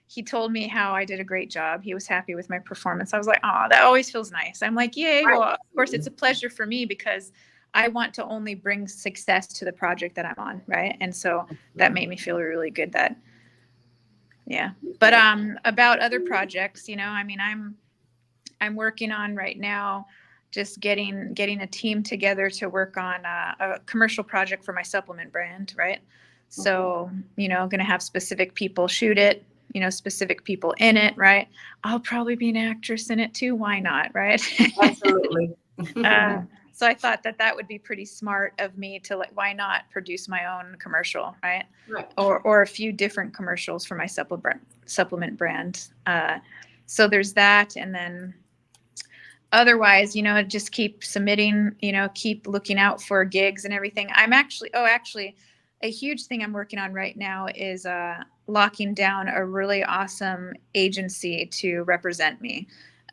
He told me how I did a great job. He was happy with my performance. I was like, oh, that always feels nice. I'm like, yay. Well, of course, it's a pleasure for me because I want to only bring success to the project that I'm on, right? And so that made me feel really good that, yeah. But about other projects, I'm working on right now just getting a team together to work on a commercial project for my supplement brand, right? So, going to have specific people shoot it, specific people in it, right? I'll probably be an actress in it too. Why not, right? Absolutely. So I thought that would be pretty smart of me to why not produce my own commercial, right? Or a few different commercials for my supplement brand. So there's that, and then otherwise, just keep submitting, keep looking out for gigs and everything. Actually, a huge thing I'm working on right now is locking down a really awesome agency to represent me,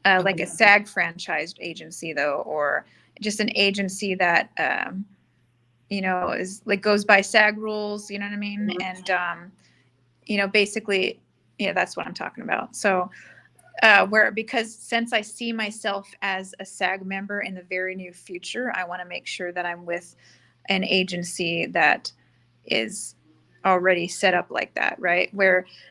like a SAG franchised agency, though, or just an agency that, is like goes by SAG rules, you know what I mean? And, basically, yeah, that's what I'm talking about. So, because since I see myself as a SAG member in the very near future, I want to make sure that I'm with an agency that is already set up like that, right?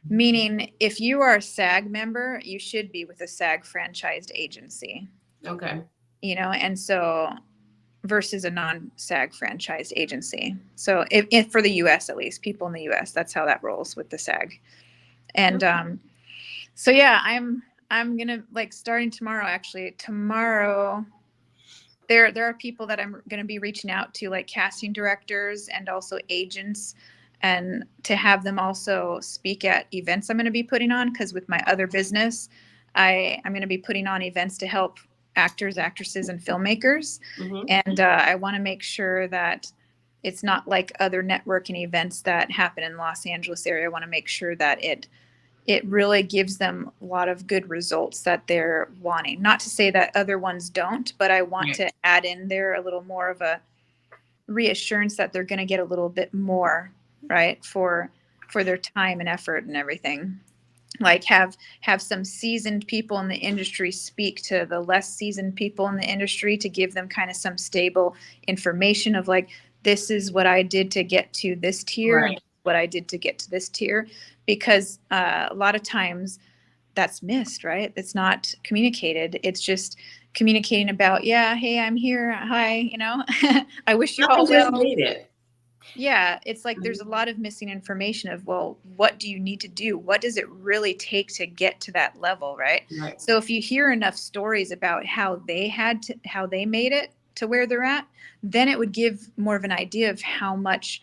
Meaning if you are a SAG member, you should be with a SAG franchised agency. Okay. And so versus a non-SAG franchised agency. So if for the US, at least people in the US, that's how that rolls with the SAG. And so yeah, I'm gonna starting tomorrow. Actually, tomorrow there are people that I'm gonna be reaching out to, like casting directors and also agents, and to have them also speak at events I'm gonna be putting on, because with my other business, I'm gonna be putting on events to help actors, actresses, and filmmakers, and I want to make sure that it's not like other networking events that happen in Los Angeles area. I want to make sure that it really gives them a lot of good results that they're wanting. Not to say that other ones don't, but I want to add in there a little more of a reassurance that they're going to get a little bit more, right, for their time and effort and everything. Like have some seasoned people in the industry speak to the less seasoned people in the industry to give them kind of some stable information of like, this is what I did to get to this tier, and what I did to get to this tier, because a lot of times that's missed, right? It's not communicated. It's just communicating about, yeah, hey, I'm here. Hi, I wish you all well. Yeah, it's like there's a lot of missing information of, well, what do you need to do? What does it really take to get to that level, right? So if you hear enough stories about how they made it to where they're at, then it would give more of an idea of how much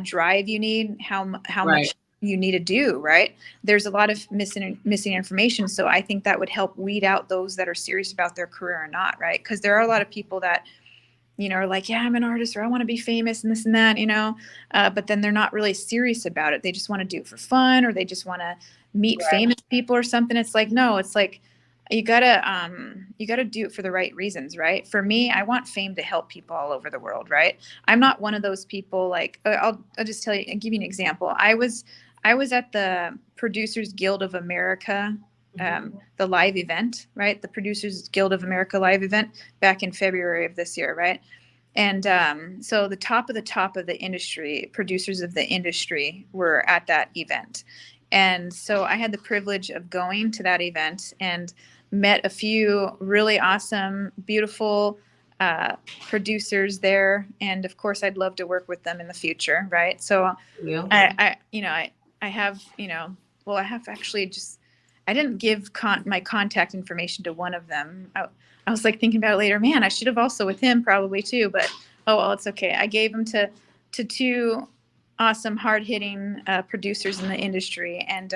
drive you need, how much you need to do, right? There's a lot of missing information. So I think that would help weed out those that are serious about their career or not, right? Because there are a lot of people that are like, yeah, I'm an artist, or I want to be famous and this and that, but then they're not really serious about it. They just want to do it for fun, or they just want to meet famous people or something. It's like, no, it's like, you gotta do it for the right reasons, right? For me, I want fame to help people all over the world, right? I'm not one of those people like, I'll just tell you, I'll give you an example. I was at the Producers Guild of America, the live event, right? The Producers Guild of America live event back in February of this year, right? And so the top of the industry, producers of the industry, were at that event. And so I had the privilege of going to that event and met a few really awesome, beautiful uh, producers there. And of course, I'd love to work with them in the future, right? So Yeah. I have, well, I have actually just, I didn't give my contact information to one of them. I was like thinking about it later, man, I should have also with him probably too, but oh, well, it's okay. I gave them to two awesome, hard hitting producers in the industry. And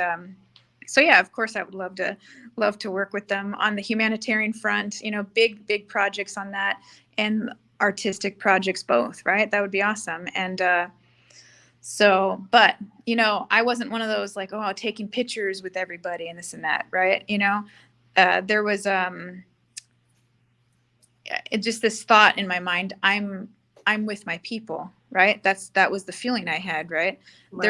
so, yeah, of course I would love to work with them on the humanitarian front, big projects on that, and artistic projects both, right? That would be awesome. And, so, but I wasn't one of those like, oh, taking pictures with everybody and this and that, right? There was it just this thought in my mind. I'm with my people, right? That was the feeling I had, right? Right.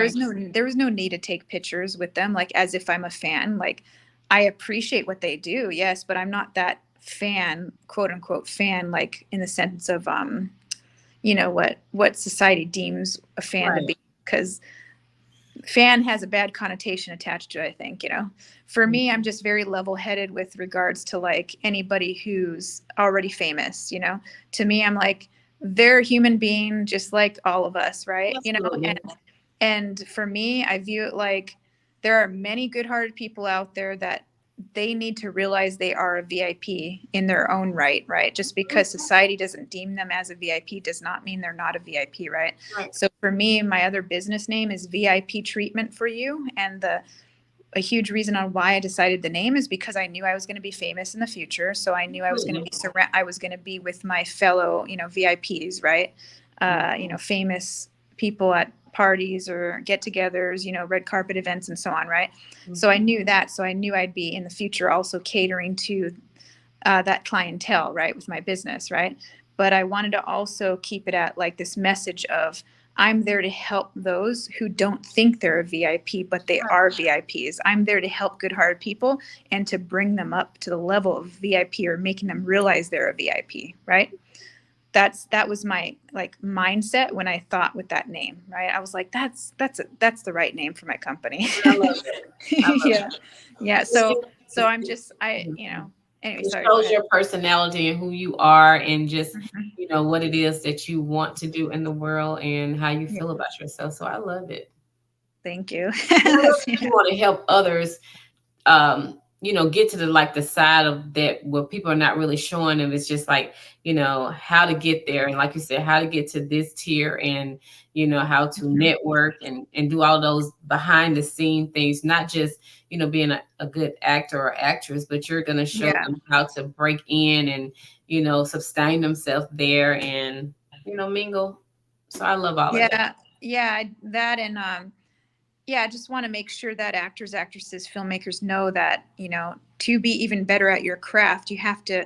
There was no need to take pictures with them, like as if I'm a fan. Like I appreciate what they do, yes, but I'm not that fan, quote unquote fan, like in the sense of what society deems a fan to Right. be, because fan has a bad connotation attached to it, I think. For me, I'm just very level headed with regards to like anybody who's already famous. To me, I'm like, they're a human being just like all of us, right? Absolutely. And for me, I view it like there are many good-hearted people out there that they need to realize they are a VIP in their own right, right? Just because society doesn't deem them as a VIP does not mean they're not a VIP, right? Right. So for me, my other business name is VIP Treatment for You, and a huge reason on why I decided the name is because I knew I was going to be famous in the future. So I knew Absolutely. I was going to be with my fellow, VIPs, right? Famous people at parties or get-togethers, red carpet events and so on, right? So I knew that. So I knew I'd be in the future also catering to that clientele, right, with my business, right? But I wanted to also keep it at like this message of I'm there to help those who don't think they're a VIP, but they Right. are VIPs. I'm there to help good-hearted people and to bring them up to the level of VIP or making them realize they're a VIP, right? That was my like mindset when I thought with that name, right? I was like, that's the right name for my company. I love it. I love Yeah, yeah. So it. I'm just anyway. It Sorry, go shows ahead. your personality and who you are, and just Mhm. what it is that you want to do in the world and how you Yeah, feel about yourself. So I love it. thank you. And I love that you Yeah, want to help others, get to the like the side of that where people are not really showing them. It's just like, how to get there. And like you said, how to get to this tier, and how to mhm. network and do all those behind the scene things, not just, being a good actor or actress, but you're gonna show Yeah, them how to break in and, sustain themselves there and, mingle. So I love all of that. yeah, yeah. That and yeah, I just want to make sure that actors, actresses, filmmakers know that, to be even better at your craft, you have to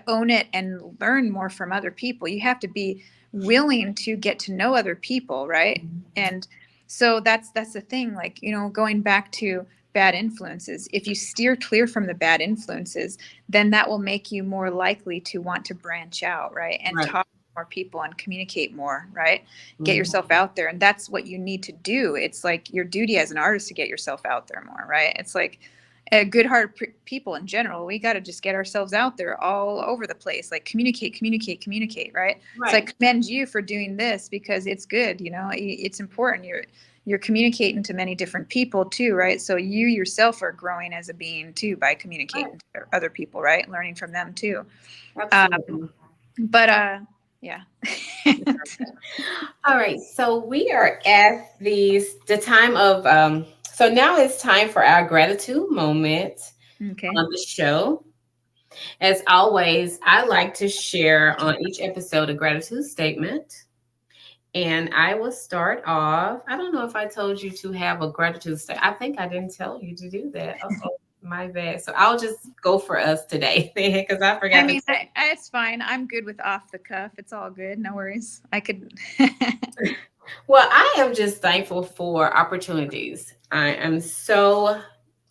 own it and learn more from other people. You have to be willing to get to know other people, right? And so that's the thing, like, going back to bad influences. If you steer clear from the bad influences, then that will make you more likely to want to branch out, right? And Right. talk to more people and communicate more, right? Get Mhm. yourself out there, and that's what you need to do. It's like your duty as an artist to get yourself out there more, right? It's like good heart people in general, we got to just get ourselves out there all over the place, like communicate, right? So I Right. commend you for doing this because it's good, it's important. You're communicating to many different people too, right? So you yourself are growing as a being too by Right. communicating to other people, right? Learning from them too. um, Absolutely. but yeah. All right, so we are at the time of so now it's time for our gratitude moment Okay. on the show. As always, I like to share on each episode a gratitude statement. And I will start off. I don't know if I told you to have a gratitude statement. I think I didn't tell you to do that. Oh, my bad. So I'll just go for us today because I I forgot to. mean, it's fine. I'm good with off the cuff. It's all good. No worries. I could. Well, I am just thankful for opportunities. I am so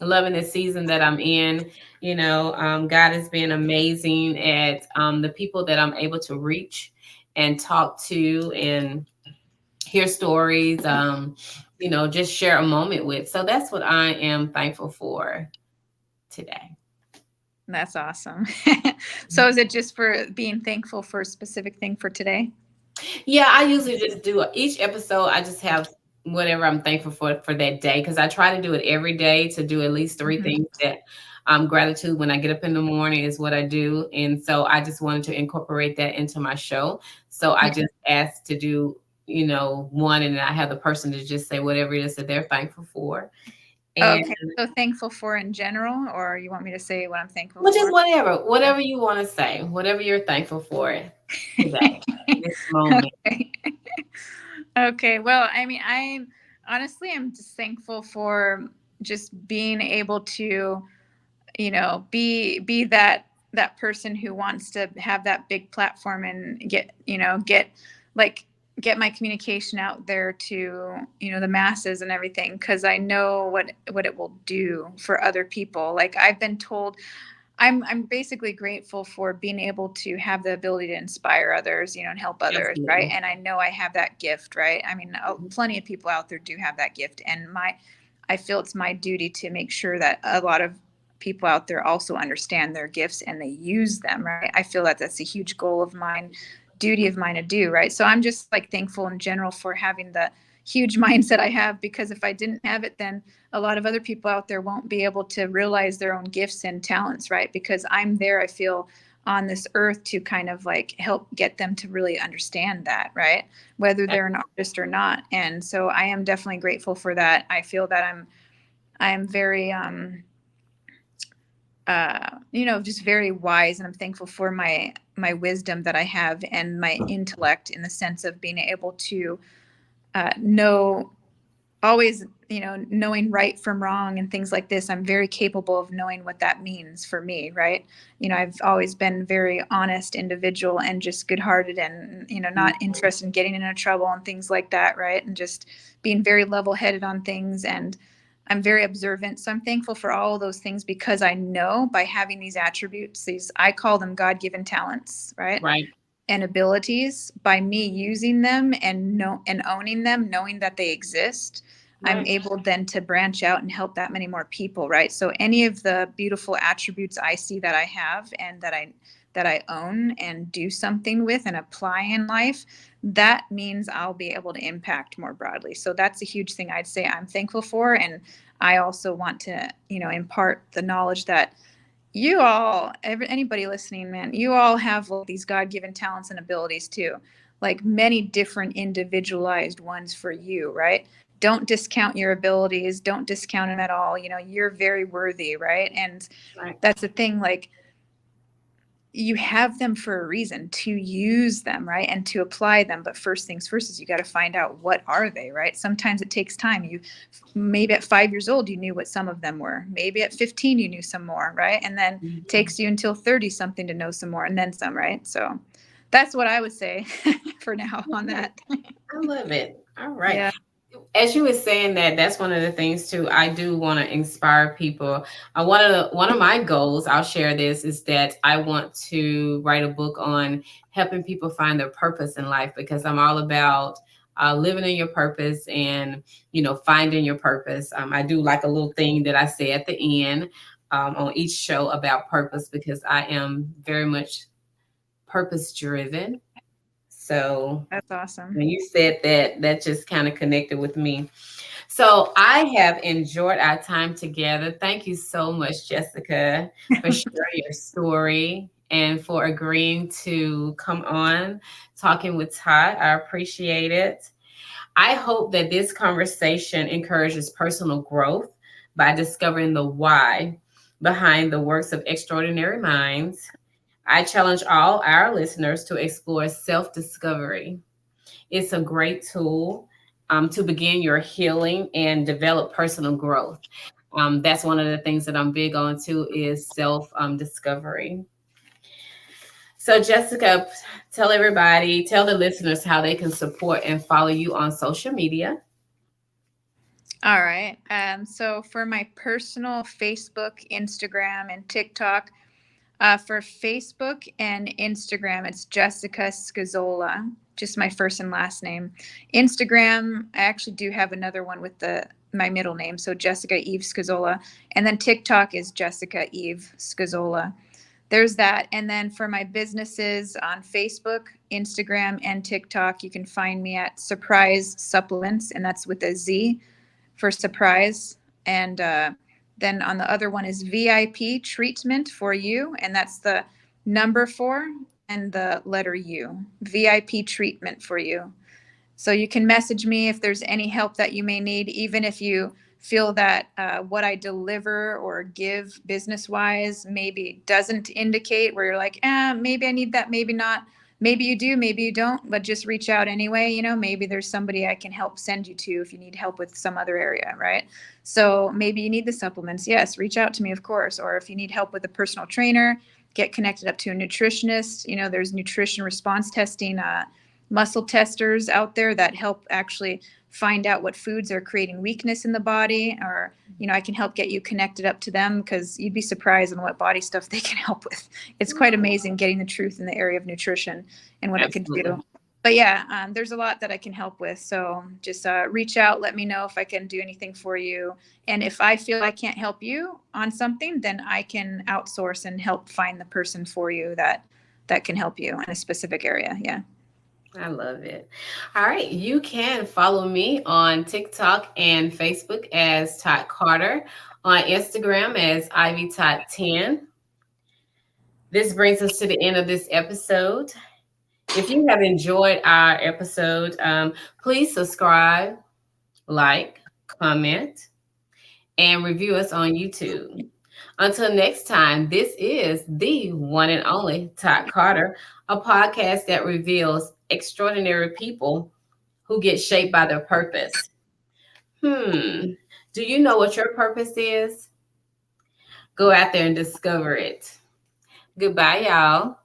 loving the season that I'm in. God has been amazing at the people that I'm able to reach and talk to and hear stories. just share a moment with. So that's what I am thankful for today. That's awesome. So is it just for being thankful for a specific thing for today? Yeah, I usually just do each episode. I just have whatever I'm thankful for that day, because I try to do it every day, to do at least three Mhm. things that gratitude when I get up in the morning is what I do. And so I just wanted to incorporate that into my show. So I Yeah. just asked to do, one, and then I have the person to just say whatever it is that they're thankful for. And Okay. So thankful for in general, or you want me to say what I'm thankful well, just for? whatever you want to say, whatever you're thankful for today, this moment. Okay. Okay. Well, I mean, I'm just thankful for just being able to, be that person who wants to have that big platform and like get my communication out there to, the masses and everything, because I know what it will do for other people. Like I've been told, I'm basically grateful for being able to have the ability to inspire others, and help others, right? Absolutely. And I know I have that gift, right? I mean, Mhm. plenty of people out there do have that gift, and I feel it's my duty to make sure that a lot of people out there also understand their gifts and they use them, right? I feel that that's a huge goal of mine, duty of mine to do, right? So I'm just like thankful in general for having the huge mindset I have, because if I didn't have it, then a lot of other people out there won't be able to realize their own gifts and talents, right? Because I'm there, I feel, on this earth to kind of like help get them to really understand that, right? Whether they're an artist or not. And so I am definitely grateful for that. I feel that I'm very just very wise, and I'm thankful for my wisdom that I have and my intellect, in the sense of being able to know, always, knowing right from wrong and things like this. I'm very capable of knowing what that means for me, right? I've always been very honest individual and just good-hearted, and not interested in getting into trouble and things like that, right? And just being very level-headed on things, and I'm very observant. So I'm thankful for all of those things, because I know by having these attributes, these, I call them God-given talents, right? Right. And abilities, by me using them and owning them, knowing that they exist, I'm Right. able then to branch out and help that many more people, right? So any of the beautiful attributes I see that I have, and that I own and do something with and apply in life, that means I'll be able to impact more broadly. So that's a huge thing I'd say I'm thankful for. And I also want to, impart the knowledge that you all, anybody listening, man, you all have like these God-given talents and abilities too, like many different individualized ones for you, right? Don't discount your abilities, don't discount them at all. You're very worthy, right? And Right. that's the thing, like, you have them for a reason, to use them, right? And to apply them. But first things first is you got to find out, what are they, right? Sometimes it takes time. You maybe at 5 years old you knew what some of them were. Maybe at 15 you knew some more, right? And then it Mhm. takes you until 30 something to know some more, and then some, right? So that's what I would say for now on Right. that. I love it. All right. Yeah, As you were saying that, that's one of the things too. I do want to inspire people. One of my goals, I'll share this, is that I want to write a book on helping people find their purpose in life, because I'm all about living in your purpose, and finding your purpose. I do like a little thing that I say at the end on each show about purpose, because I am very much purpose driven. So that's awesome. when you said that, that just kind of connected with me. So I have enjoyed our time together. Thank you so much, Jessica, for sharing your story and for agreeing to come on talking with Todd. I appreciate it. I hope that this conversation encourages personal growth by discovering the why behind the works of extraordinary minds. I challenge all our listeners to explore self discovery. It's a great tool to begin your healing and develop personal growth. That's one of the things that I'm big on too, is self discovery. So, Jessica, tell the listeners how they can support and follow you on social media. All right. So for my personal Facebook, Instagram, and TikTok, For Facebook and Instagram, it's Jessica Scozzola, just my first and last name. Instagram, I actually do have another one with the my middle name, so Jessica Eve Scozzola. And then TikTok is Jessica Eve Scozzola. There's that. And then for my businesses on Facebook, Instagram, and TikTok, you can find me at Surprise Supplements, and that's with a Z for surprise. And then on the other one is VIP Treatment for You, and that's the number 4 and the letter U. VIP Treatment for You. So you can message me if there's any help that you may need, even if you feel that what I deliver or give business wise maybe doesn't indicate where you're like, maybe I need that, maybe not. Maybe you do, maybe you don't, but just reach out anyway. Maybe there's somebody I can help send you to if you need help with some other area, right? So maybe you need the supplements. Yes, reach out to me, of course. Or if you need help with a personal trainer, get connected up to a nutritionist. There's nutrition response testing muscle testers out there that help actually find out what foods are creating weakness in the body, or I can help get you connected up to them, because you'd be surprised on what body stuff they can help with. It's quite amazing getting the truth in the area of nutrition and what it can Absolutely. do. But yeah, there's a lot that I can help with. So just reach out, let me know if I can do anything for you. And if I feel I can't help you on something, then I can outsource and help find the person for you that can help you in a specific area. Yeah. I love it. All right. You can follow me on TikTok and Facebook as Tot Carter, on Instagram as Ivy Tot 10. This brings us to the end of this episode. If you have enjoyed our episode, please subscribe, like, comment, and review us on YouTube. Until next time, this is the one and only Tot Carter, a podcast that reveals extraordinary people who get shaped by their purpose. Hmm. Do you know what your purpose is? Go out there and discover it. Goodbye, y'all.